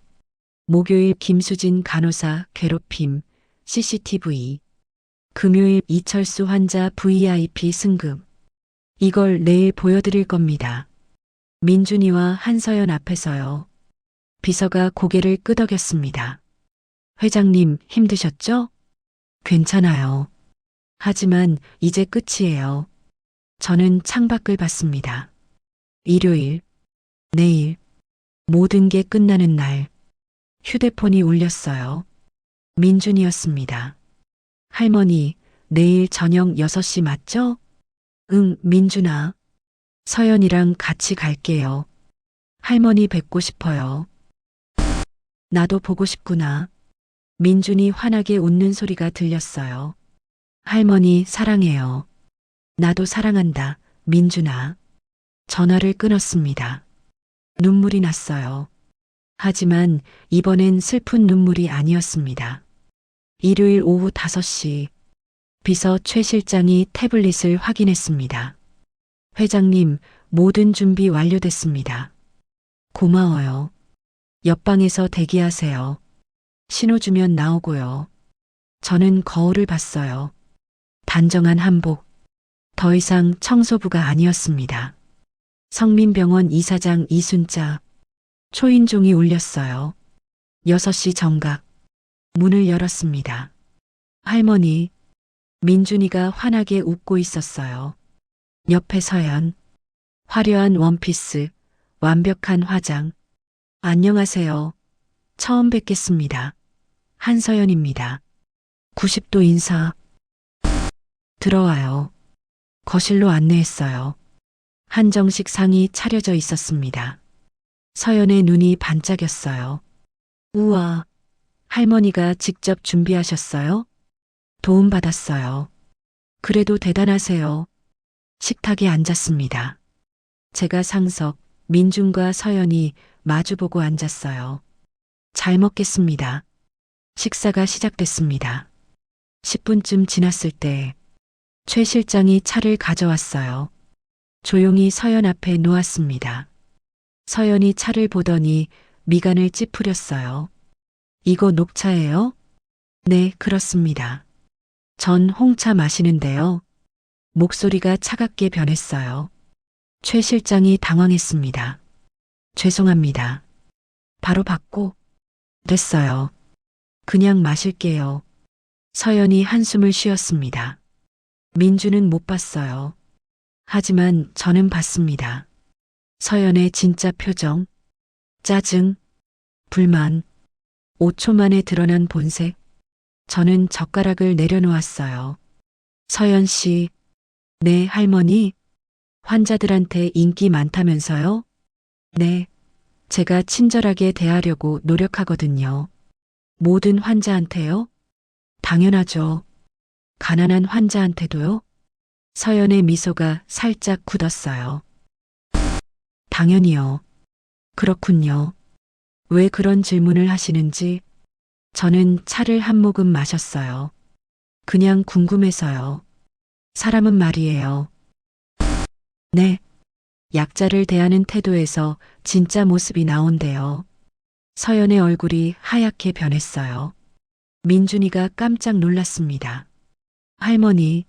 C: 목요일 김수진 간호사 괴롭힘, CCTV, 금요일 이철수 환자 VIP 승급. 이걸 내일 보여드릴 겁니다. 민준이와 한서연 앞에서요. 비서가 고개를 끄덕였습니다. 회장님, 힘드셨죠? 괜찮아요. 하지만 이제 끝이에요. 저는 창밖을 봤습니다. 일요일, 내일, 모든 게 끝나는 날, 휴대폰이 울렸어요. 민준이었습니다. 할머니, 내일 저녁 6시 맞죠? 응, 민준아. 서연이랑 같이 갈게요. 할머니 뵙고 싶어요. 나도 보고 싶구나. 민준이 환하게 웃는 소리가 들렸어요. 할머니 사랑해요. 나도 사랑한다, 민준아. 전화를 끊었습니다. 눈물이 났어요. 하지만 이번엔 슬픈 눈물이 아니었습니다. 일요일 오후 5시, 비서 최 실장이 태블릿을 확인했습니다. 회장님, 모든 준비 완료됐습니다. 고마워요. 옆방에서 대기하세요. 신호 주면 나오고요. 저는 거울을 봤어요. 단정한 한복. 더 이상 청소부가 아니었습니다. 성민병원 이사장 이순자. 초인종이 울렸어요. 6시 정각. 문을 열었습니다. 할머니. 민준이가 환하게 웃고 있었어요. 옆에 서연. 화려한 원피스, 완벽한 화장. 안녕하세요. 처음 뵙겠습니다. 한서연입니다. 90도 인사. 들어와요. 거실로 안내했어요. 한정식 상이 차려져 있었습니다. 서연의 눈이 반짝였어요. 우와, 할머니가 직접 준비하셨어요? 도움받았어요. 그래도 대단하세요. 식탁에 앉았습니다. 제가 상석, 민준과 서연이 마주보고 앉았어요. 잘 먹겠습니다. 식사가 시작됐습니다. 10분쯤 지났을 때 최 실장이 차를 가져왔어요. 조용히 서연 앞에 놓았습니다. 서연이 차를 보더니 미간을 찌푸렸어요. 이거 녹차예요? 네, 그렇습니다. 전 홍차 마시는데요. 목소리가 차갑게 변했어요. 최 실장이 당황했습니다. 죄송합니다. 바로 받고. 됐어요. 그냥 마실게요. 서연이 한숨을 쉬었습니다. 민주는 못 봤어요. 하지만 저는 봤습니다. 서연의 진짜 표정. 짜증, 불만, 5초 만에 드러난 본색. 저는 젓가락을 내려놓았어요. 서연 씨, 네, 할머니. 환자들한테 인기 많다면서요? 네, 제가 친절하게 대하려고 노력하거든요. 모든 환자한테요? 당연하죠. 가난한 환자한테도요? 서연의 미소가 살짝 굳었어요. 당연히요. 그렇군요. 왜 그런 질문을 하시는지. 저는 차를 한 모금 마셨어요. 그냥 궁금해서요. 사람은 말이에요. 네. 약자를 대하는 태도에서 진짜 모습이 나온대요. 서연의 얼굴이 하얗게 변했어요. 민준이가 깜짝 놀랐습니다. 할머니,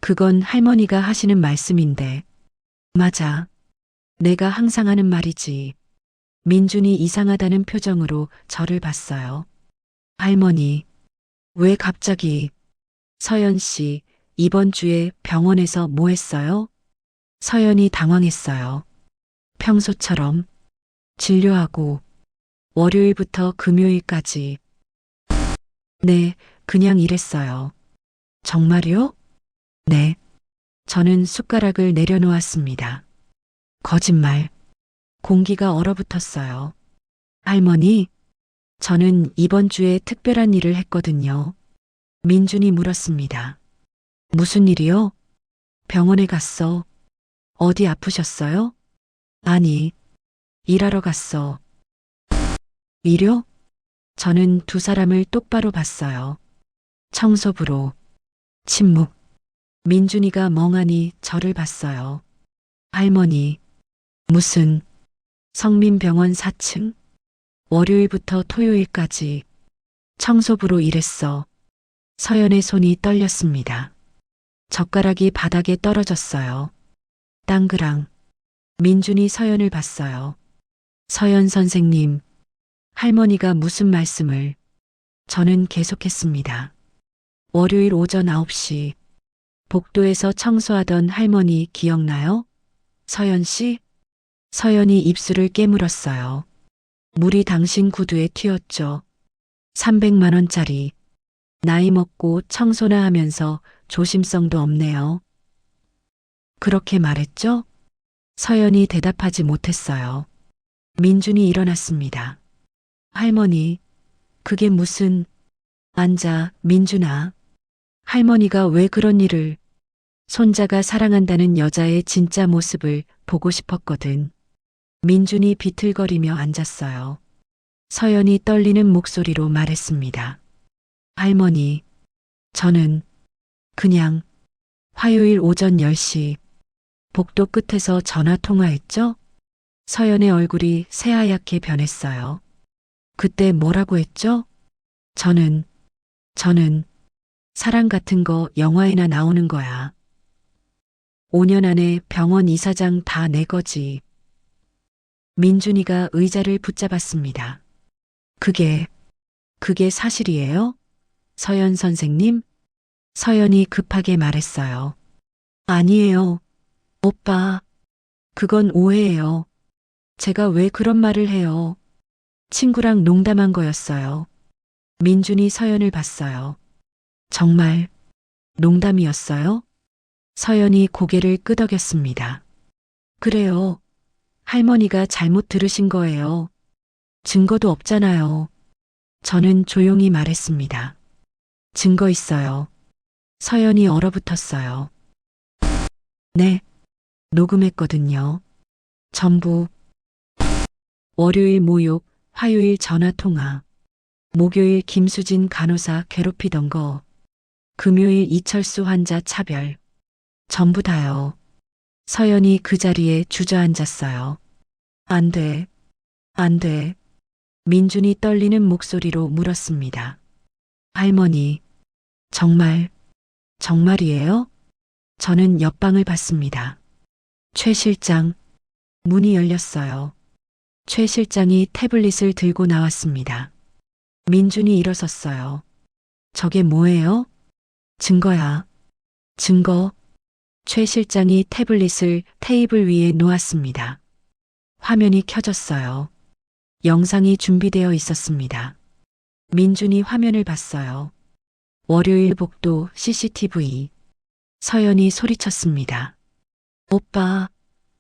C: 그건 할머니가 하시는 말씀인데. 맞아. 내가 항상 하는 말이지. 민준이 이상하다는 표정으로 저를 봤어요. 할머니, 왜 갑자기? 서연 씨, 이번 주에 병원에서 뭐 했어요? 서연이 당황했어요. 평소처럼 진료하고 월요일부터 금요일까지. 네, 그냥 일했어요. 정말요? 네. 저는 숟가락을 내려놓았습니다. 거짓말. 공기가 얼어붙었어요. 할머니, 저는 이번 주에 특별한 일을 했거든요. 민준이 물었습니다. 무슨 일이요? 병원에 갔어. 어디 아프셨어요? 아니, 일하러 갔어. 일요? 저는 두 사람을 똑바로 봤어요. 청소부로. 침묵. 민준이가 멍하니 저를 봤어요. 할머니, 무슨, 성민병원 4층? 월요일부터 토요일까지 청소부로 일했어. 서연의 손이 떨렸습니다. 젓가락이 바닥에 떨어졌어요. 땅그랑. 민준이 서연을 봤어요. 서연 선생님, 할머니가 무슨 말씀을. 저는 계속했습니다. 월요일 오전 9시 복도에서 청소하던 할머니 기억나요? 서연 씨? 서연이 입술을 깨물었어요. 물이 당신 구두에 튀었죠. 300만 원짜리. 나이 먹고 청소나 하면서 조심성도 없네요. 그렇게 말했죠? 서연이 대답하지 못했어요. 민준이 일어났습니다. 할머니, 그게 무슨... 앉아, 민준아. 할머니가 왜 그런 일을... 손자가 사랑한다는 여자의 진짜 모습을 보고 싶었거든. 민준이 비틀거리며 앉았어요. 서연이 떨리는 목소리로 말했습니다. 할머니, 저는 그냥 화요일 오전 10시 복도 끝에서 전화 통화했죠? 서연의 얼굴이 새하얗게 변했어요. 그때 뭐라고 했죠? 저는 사랑 같은 거 영화에나 나오는 거야. 5년 안에 병원 이사장 다 내 거지. 민준이가 의자를 붙잡았습니다. 그게 사실이에요? 서연 선생님? 서연이 급하게 말했어요. 아니에요. 오빠, 그건 오해예요. 제가 왜 그런 말을 해요? 친구랑 농담한 거였어요. 민준이 서연을 봤어요. 정말 농담이었어요? 서연이 고개를 끄덕였습니다. 그래요. 할머니가 잘못 들으신 거예요. 증거도 없잖아요. 저는 조용히 말했습니다. 증거 있어요. 서연이 얼어붙었어요. 네, 녹음했거든요. 전부. 월요일 모욕, 화요일 전화 통화, 목요일 김수진 간호사 괴롭히던 거, 금요일 이철수 환자 차별. 전부 다요. 서연이 그 자리에 주저앉았어요. 안 돼. 안 돼. 민준이 떨리는 목소리로 물었습니다. 할머니, 정말이에요? 저는 옆방을 봤습니다. 최 실장, 문이 열렸어요. 최 실장이 태블릿을 들고 나왔습니다. 민준이 일어섰어요. 저게 뭐예요? 증거야. 증거. 최 실장이 태블릿을 테이블 위에 놓았습니다. 화면이 켜졌어요. 영상이 준비되어 있었습니다. 민준이 화면을 봤어요. 월요일 복도 CCTV. 서연이 소리쳤습니다. 오빠,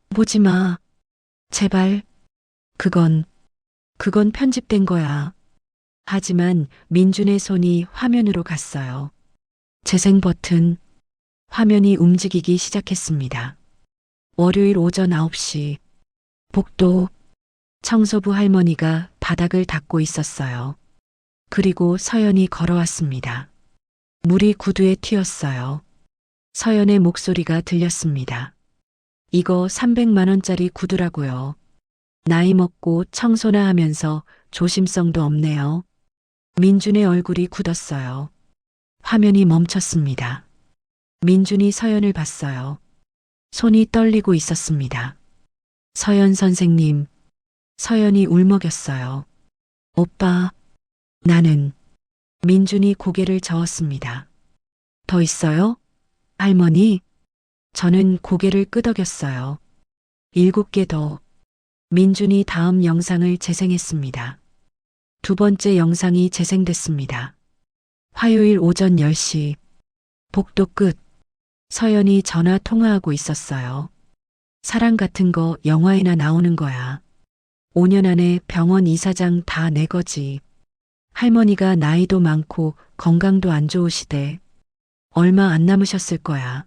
C: 보지 마. 제발. 그건 편집된 거야. 하지만 민준의 손이 화면으로 갔어요. 재생 버튼. 화면이 움직이기 시작했습니다. 월요일 오전 9시. 복도. 청소부 할머니가 바닥을 닦고 있었어요. 그리고 서연이 걸어왔습니다. 물이 구두에 튀었어요. 서연의 목소리가 들렸습니다. 이거 300만 원짜리 구두라고요. 나이 먹고 청소나 하면서 조심성도 없네요. 민준의 얼굴이 굳었어요. 화면이 멈췄습니다. 민준이 서연을 봤어요. 손이 떨리고 있었습니다. 서연 선생님. 서연이 울먹였어요. 오빠, 나는. 민준이 고개를 저었습니다. 더 있어요? 할머니? 저는 고개를 끄덕였어요. 7개 더. 민준이 다음 영상을 재생했습니다. 두 번째 영상이 재생됐습니다. 화요일 오전 10시. 복도 끝. 서연이 전화 통화하고 있었어요. 사랑 같은 거 영화에나 나오는 거야. 5년 안에 병원 이사장 다 내 거지. 할머니가 나이도 많고 건강도 안 좋으시대. 얼마 안 남으셨을 거야.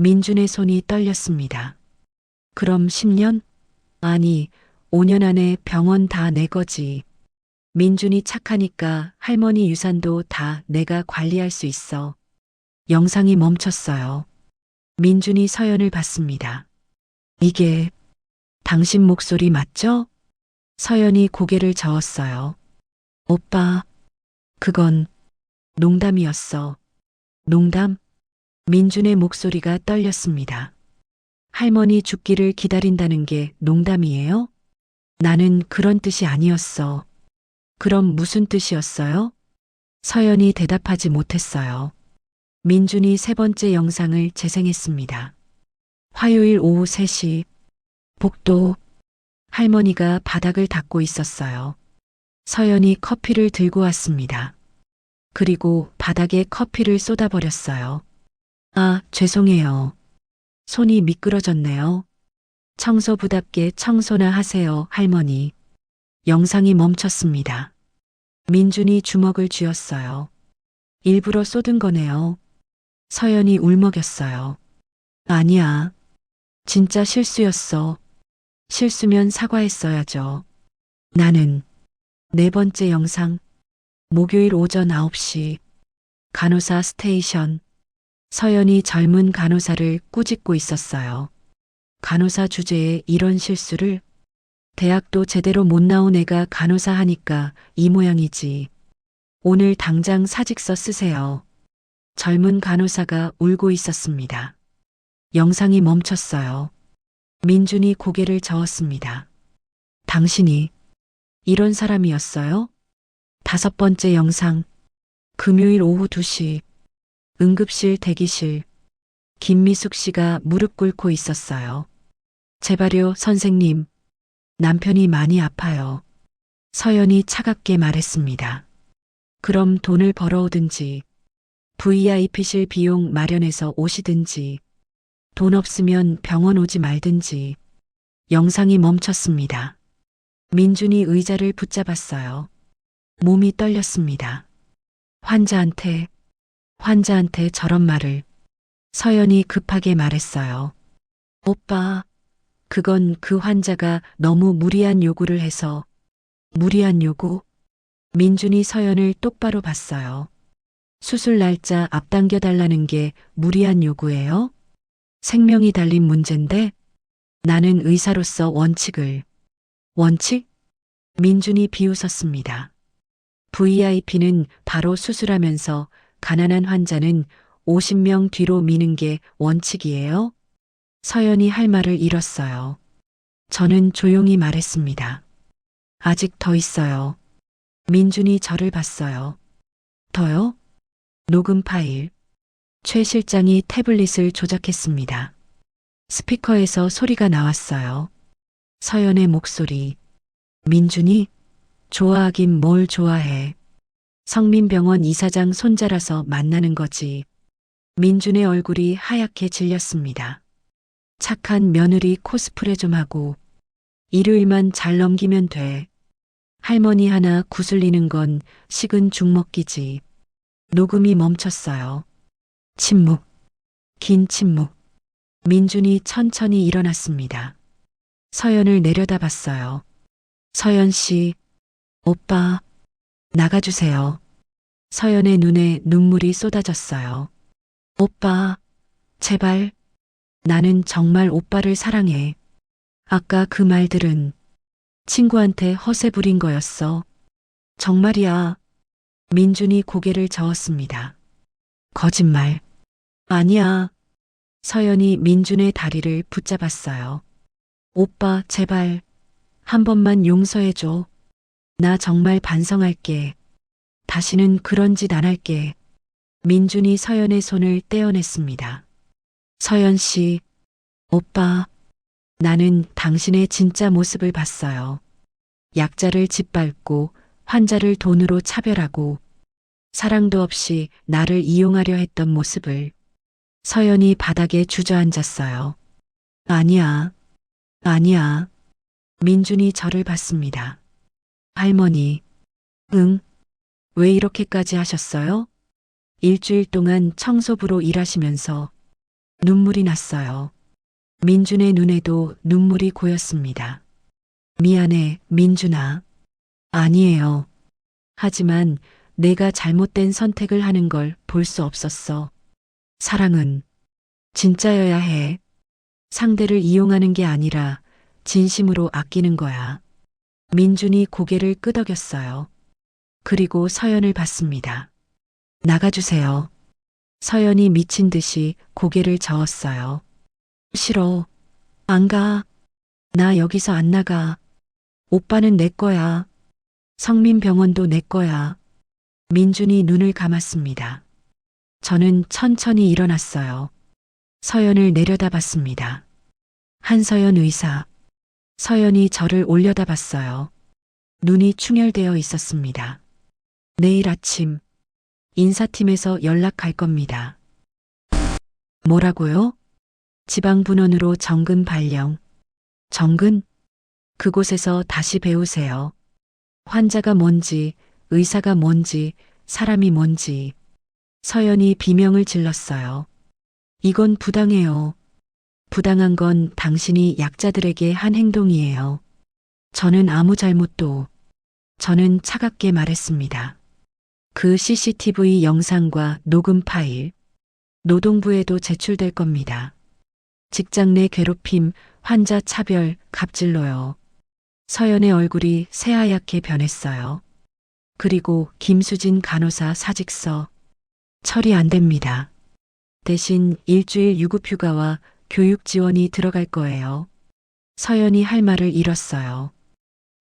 C: 민준의 손이 떨렸습니다. 그럼 10년? 아니, 5년 안에 병원 다 내 거지. 민준이 착하니까 할머니 유산도 다 내가 관리할 수 있어. 영상이 멈췄어요. 민준이 서연을 봤습니다. 이게 당신 목소리 맞죠? 서연이 고개를 저었어요. 오빠, 그건 농담이었어. 농담? 민준의 목소리가 떨렸습니다. 할머니 죽기를 기다린다는 게 농담이에요? 나는 그런 뜻이 아니었어. 그럼 무슨 뜻이었어요? 서연이 대답하지 못했어요. 민준이 세 번째 영상을 재생했습니다. 화요일 오후 3시, 복도. 할머니가 바닥을 닦고 있었어요. 서연이 커피를 들고 왔습니다. 그리고 바닥에 커피를 쏟아버렸어요. 아, 죄송해요. 손이 미끄러졌네요. 청소부답게 청소나 하세요, 할머니. 영상이 멈췄습니다. 민준이 주먹을 쥐었어요. 일부러 쏟은 거네요. 서연이 울먹였어요. 아니야. 진짜 실수였어. 실수면 사과했어야죠. 나는. 네 번째 영상. 목요일 오전 9시. 간호사 스테이션. 서연이 젊은 간호사를 꾸짖고 있었어요. 간호사 주제에 이런 실수를? 대학도 제대로 못 나온 애가 간호사 하니까 이 모양이지. 오늘 당장 사직서 쓰세요. 젊은 간호사가 울고 있었습니다. 영상이 멈췄어요. 민준이 고개를 저었습니다. 당신이 이런 사람이었어요? 다섯 번째 영상. 금요일 오후 2시. 응급실 대기실. 김미숙 씨가 무릎 꿇고 있었어요. 제발요, 선생님. 남편이 많이 아파요. 서연이 차갑게 말했습니다. 그럼 돈을 벌어오든지, VIP실 비용 마련해서 오시든지, 돈 없으면 병원 오지 말든지. 영상이 멈췄습니다. 민준이 의자를 붙잡았어요. 몸이 떨렸습니다. 환자한테 저런 말을. 서연이 급하게 말했어요. 오빠, 그건 그 환자가 너무 무리한 요구를 해서. 무리한 요구? 민준이 서연을 똑바로 봤어요. 수술 날짜 앞당겨 달라는 게 무리한 요구예요? 생명이 달린 문제인데 나는 의사로서 원칙을. 원칙? 민준이 비웃었습니다. VIP는 바로 수술하면서 가난한 환자는 50명 뒤로 미는 게 원칙이에요? 서연이 할 말을 잃었어요. 저는 조용히 말했습니다. 아직 더 있어요. 민준이 저를 봤어요. 더요? 녹음 파일. 최 실장이 태블릿을 조작했습니다. 스피커에서 소리가 나왔어요. 서연의 목소리. 민준이? 좋아하긴 뭘 좋아해. 성민병원 이사장 손자라서 만나는 거지. 민준의 얼굴이 하얗게 질렸습니다. 착한 며느리 코스프레 좀 하고 일요일만 잘 넘기면 돼. 할머니 하나 구슬리는 건 식은 죽 먹기지. 녹음이 멈췄어요. 침묵. 긴 침묵. 민준이 천천히 일어났습니다. 서연을 내려다봤어요. 서연 씨, 오빠, 나가주세요. 서연의 눈에 눈물이 쏟아졌어요. 오빠, 제발. 나는 정말 오빠를 사랑해. 아까 그 말들은 친구한테 허세 부린 거였어. 정말이야. 민준이 고개를 저었습니다. 거짓말. 아니야. 서연이 민준의 다리를 붙잡았어요. 오빠, 제발. 한 번만 용서해줘. 나 정말 반성할게. 다시는 그런 짓 안 할게. 민준이 서연의 손을 떼어냈습니다. 서연 씨, 오빠, 나는 당신의 진짜 모습을 봤어요. 약자를 짓밟고 환자를 돈으로 차별하고 사랑도 없이 나를 이용하려 했던 모습을. 서연이 바닥에 주저앉았어요. 아니야, 아니야. 민준이 저를 봤습니다. 할머니, 응? 왜 이렇게까지 하셨어요? 일주일 동안 청소부로 일하시면서 눈물이 났어요. 민준의 눈에도 눈물이 고였습니다. 미안해, 민준아. 아니에요. 하지만 내가 잘못된 선택을 하는 걸 볼 수 없었어. 사랑은 진짜여야 해. 상대를 이용하는 게 아니라 진심으로 아끼는 거야. 민준이 고개를 끄덕였어요. 그리고 서연을 봤습니다. 나가주세요. 서연이 미친 듯이 고개를 저었어요. 싫어. 안 가. 나 여기서 안 나가. 오빠는 내 거야. 성민병원도 내 거야. 민준이 눈을 감았습니다. 저는 천천히 일어났어요. 서연을 내려다봤습니다. 한서연 의사. 서연이 저를 올려다봤어요. 눈이 충혈되어 있었습니다. 내일 아침 인사팀에서 연락할 겁니다. 뭐라고요? 지방분원으로 정근 발령. 정근? 그곳에서 다시 배우세요. 환자가 뭔지, 의사가 뭔지, 사람이 뭔지. 서연이 비명을 질렀어요. 이건 부당해요. 부당한 건 당신이 약자들에게 한 행동이에요. 저는 아무 잘못도. 저는 차갑게 말했습니다. 그 CCTV 영상과 녹음 파일, 노동부에도 제출될 겁니다. 직장 내 괴롭힘, 환자 차별, 갑질로요. 서연의 얼굴이 새하얗게 변했어요. 그리고 김수진 간호사 사직서. 처리 안 됩니다. 대신 일주일 유급휴가와 교육 지원이 들어갈 거예요. 서연이 할 말을 잃었어요.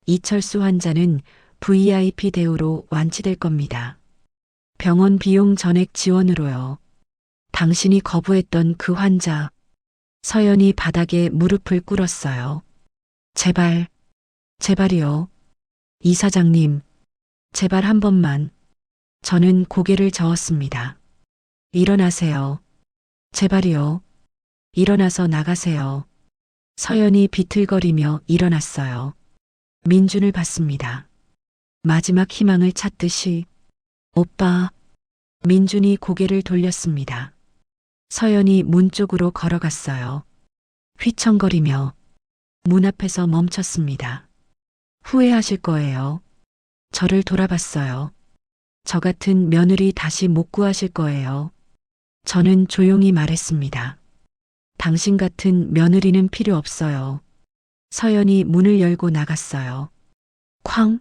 C: 이철수 환자는 VIP 대우로 완치될 겁니다. 병원 비용 전액 지원으로요. 당신이 거부했던 그 환자. 서연이 바닥에 무릎을 꿇었어요. 제발, 제발이요. 이사장님, 제발 한 번만. 저는 고개를 저었습니다. 일어나세요. 제발이요. 일어나서 나가세요. 서연이 비틀거리며 일어났어요. 민준을 봤습니다. 마지막 희망을 찾듯이. 오빠. 민준이 고개를 돌렸습니다. 서연이 문 쪽으로 걸어갔어요. 휘청거리며 문 앞에서 멈췄습니다. 후회하실 거예요. 저를 돌아봤어요. 저 같은 며느리 다시 못 구하실 거예요. 저는 조용히 말했습니다. 당신 같은 며느리는 필요 없어요. 서연이 문을 열고 나갔어요. 쾅!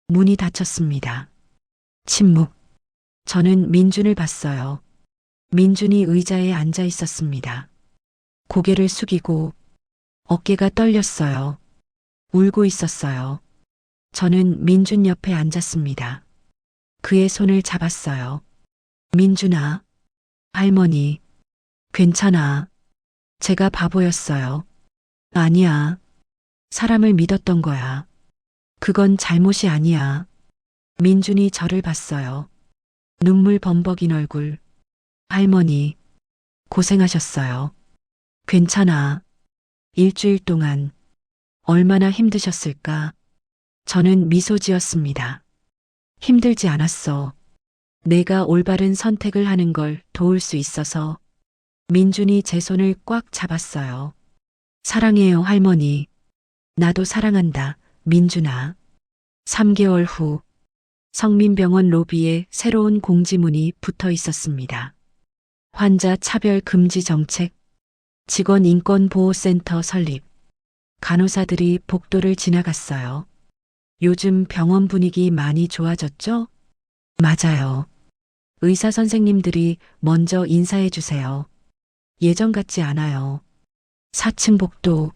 C: 문이 닫혔습니다. 침묵. 저는 민준을 봤어요. 민준이 의자에 앉아 있었습니다. 고개를 숙이고 어깨가 떨렸어요. 울고 있었어요. 저는 민준 옆에 앉았습니다. 그의 손을 잡았어요. 민준아, 할머니, 괜찮아. 제가 바보였어요. 아니야. 사람을 믿었던 거야. 그건 잘못이 아니야. 민준이 저를 봤어요. 눈물 범벅인 얼굴. 할머니, 고생하셨어요. 괜찮아. 일주일 동안 얼마나 힘드셨을까? 저는 미소 지었습니다. 힘들지 않았어. 내가 올바른 선택을 하는 걸 도울 수 있어서. 민준이 제 손을 꽉 잡았어요. 사랑해요, 할머니. 나도 사랑한다, 민준아. 3개월 후 성민병원 로비에 새로운 공지문이 붙어 있었습니다. 환자 차별 금지 정책, 직원 인권 보호센터 설립. 간호사들이 복도를 지나갔어요. 요즘 병원 분위기 많이 좋아졌죠? 맞아요. 의사 선생님들이 먼저 인사해 주세요. 예전 같지 않아요. 4층 복도.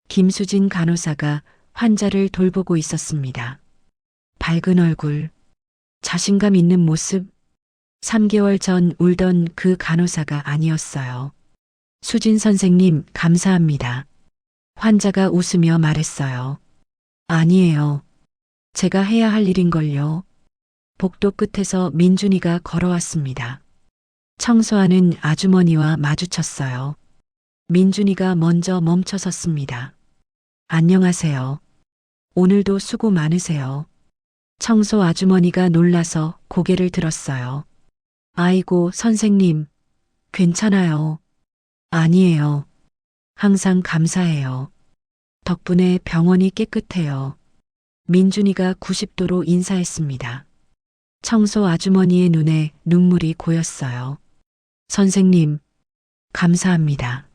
C: 김수진 간호사가 환자를 돌보고 있었습니다. 밝은 얼굴, 자신감 있는 모습. 3개월 전 울던 그 간호사가 아니었어요. 수진 선생님, 감사합니다. 환자가 웃으며 말했어요. 아니에요. 제가 해야 할 일인걸요. 복도 끝에서 민준이가 걸어왔습니다. 청소하는 아주머니와 마주쳤어요. 민준이가 먼저 멈춰섰습니다. 안녕하세요. 오늘도 수고 많으세요. 청소 아주머니가 놀라서 고개를 들었어요. 아이고, 선생님. 괜찮아요. 아니에요. 항상 감사해요. 덕분에 병원이 깨끗해요. 민준이가 90도로 인사했습니다. 청소 아주머니의 눈에 눈물이 고였어요. 선생님, 감사합니다.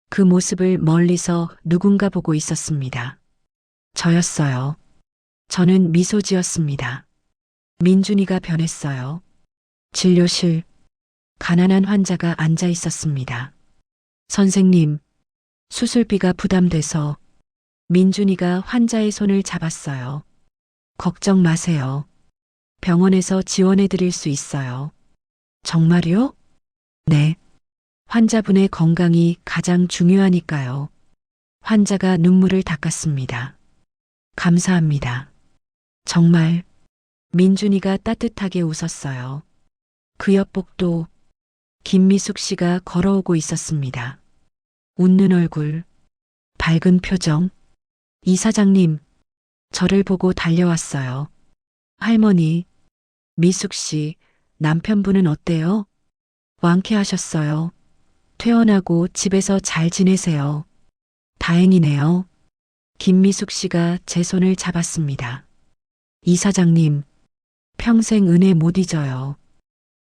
C: 그 모습을 멀리서 누군가 보고 있었습니다. 저였어요. 저는 미소 지었습니다. 민준이가 변했어요. 진료실, 가난한 환자가 앉아 있었습니다. 선생님, 수술비가 부담돼서. 민준이가 환자의 손을 잡았어요. 걱정 마세요. 병원에서 지원해 드릴 수 있어요. 정말요? 네. 환자분의 건강이 가장 중요하니까요. 환자가 눈물을 닦았습니다. 감사합니다. 정말 민준이가 따뜻하게 웃었어요. 그 옆 복도 김미숙 씨가 걸어오고 있었습니다. 웃는 얼굴, 밝은 표정. 이사장님, 저를 보고 달려왔어요. 할머니, 미숙 씨, 남편분은 어때요? 완쾌하셨어요. 퇴원하고 집에서 잘 지내세요. 다행이네요. 김미숙 씨가 제 손을 잡았습니다. 이사장님, 평생 은혜 못 잊어요.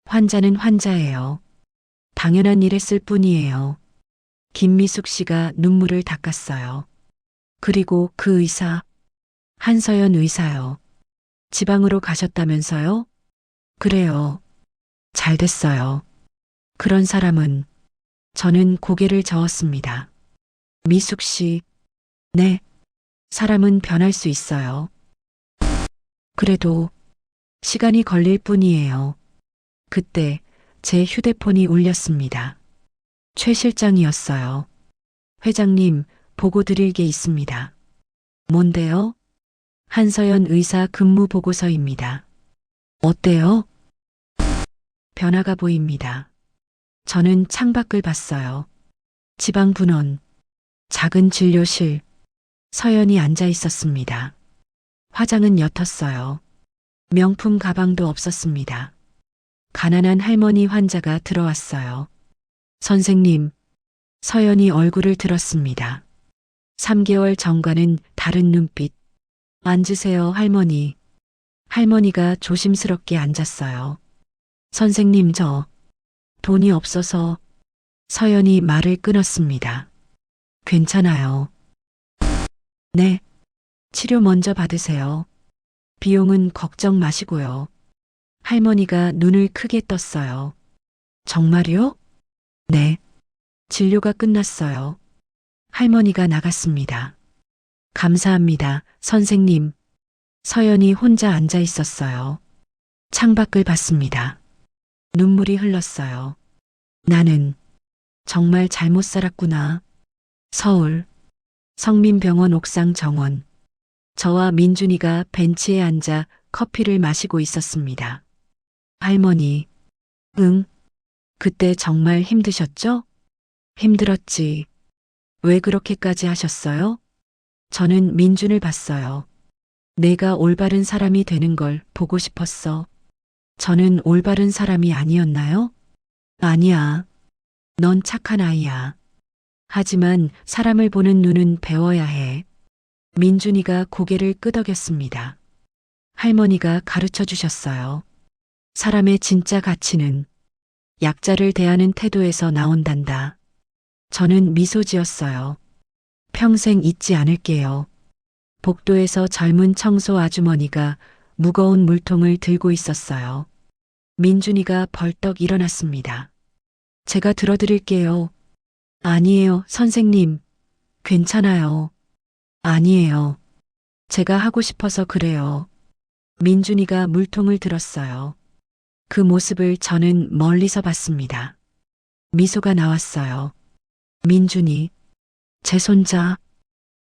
C: 환자는 환자예요. 당연한 일 했을 뿐이에요. 김미숙 씨가 눈물을 닦았어요. 그리고 그 의사, 한서연 의사요. 지방으로 가셨다면서요? 그래요. 잘 됐어요. 그런 사람은 저는 고개를 저었습니다. 미숙 씨, 네. 사람은 변할 수 있어요. 그래도 시간이 걸릴 뿐이에요. 그때 제 휴대폰이 울렸습니다. 최 실장이었어요. 회장님, 보고 드릴 게 있습니다. 뭔데요? 한서연 의사 근무 보고서입니다. 어때요? 변화가 보입니다. 저는 창밖을 봤어요. 지방 분원, 작은 진료실, 서연이 앉아 있었습니다. 화장은 옅었어요. 명품 가방도 없었습니다. 가난한 할머니 환자가 들어왔어요. 선생님, 서연이 얼굴을 들었습니다. 3개월 전과는 다른 눈빛. 앉으세요, 할머니. 할머니가 조심스럽게 앉았어요. 선생님, 저 돈이 없어서. 서연이 말을 끊었습니다. 괜찮아요. 네. 치료 먼저 받으세요. 비용은 걱정 마시고요. 할머니가 눈을 크게 떴어요. 정말요? 네. 진료가 끝났어요. 할머니가 나갔습니다. 감사합니다, 선생님. 서연이 혼자 앉아 있었어요. 창밖을 봤습니다. 눈물이 흘렀어요. 나는 정말 잘못 살았구나. 서울, 성민병원 옥상 정원. 저와 민준이가 벤치에 앉아 커피를 마시고 있었습니다. 할머니, 응. 그때 정말 힘드셨죠? 힘들었지. 왜 그렇게까지 하셨어요? 저는 민준을 봤어요. 내가 올바른 사람이 되는 걸 보고 싶었어. 저는 올바른 사람이 아니었나요? 아니야. 넌 착한 아이야. 하지만 사람을 보는 눈은 배워야 해. 민준이가 고개를 끄덕였습니다. 할머니가 가르쳐 주셨어요. 사람의 진짜 가치는 약자를 대하는 태도에서 나온단다. 저는 미소 지었어요. 평생 잊지 않을게요. 복도에서 젊은 청소 아주머니가 무거운 물통을 들고 있었어요. 민준이가 벌떡 일어났습니다. 제가 들어드릴게요. 아니에요, 선생님. 괜찮아요. 아니에요. 제가 하고 싶어서 그래요. 민준이가 물통을 들었어요. 그 모습을 저는 멀리서 봤습니다. 미소가 나왔어요. 민준이, 제 손자,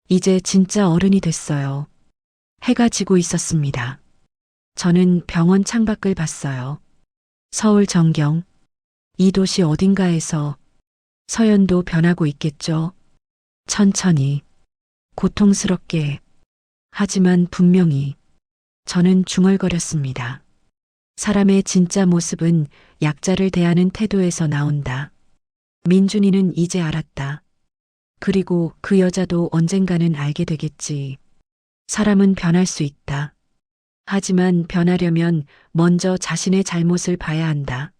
C: 이제 진짜 어른이 됐어요. 해가 지고 있었습니다. 저는 병원 창밖을 봤어요. 서울 전경, 이 도시 어딘가에서 서연도 변하고 있겠죠. 천천히, 고통스럽게, 하지만 분명히. 저는 중얼거렸습니다. 사람의 진짜 모습은 약자를 대하는 태도에서 나온다. 민준이는 이제 알았다. 그리고 그 여자도 언젠가는 알게 되겠지. 사람은 변할 수 있다. 하지만 변하려면 먼저 자신의 잘못을 봐야 한다.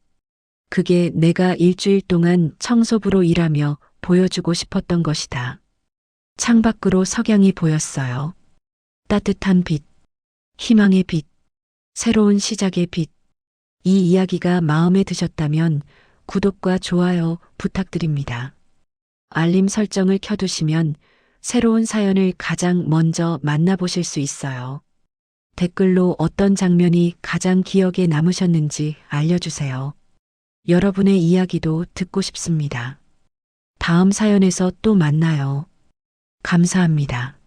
C: 그게 내가 일주일 동안 청소부로 일하며 보여주고 싶었던 것이다. 창밖으로 석양이 보였어요. 따뜻한 빛, 희망의 빛, 새로운 시작의 빛. 이 이야기가 마음에 드셨다면 구독과 좋아요 부탁드립니다. 알림 설정을 켜두시면 새로운 사연을 가장 먼저 만나보실 수 있어요. 댓글로 어떤 장면이 가장 기억에 남으셨는지 알려주세요. 여러분의 이야기도 듣고 싶습니다. 다음 사연에서 또 만나요. 감사합니다.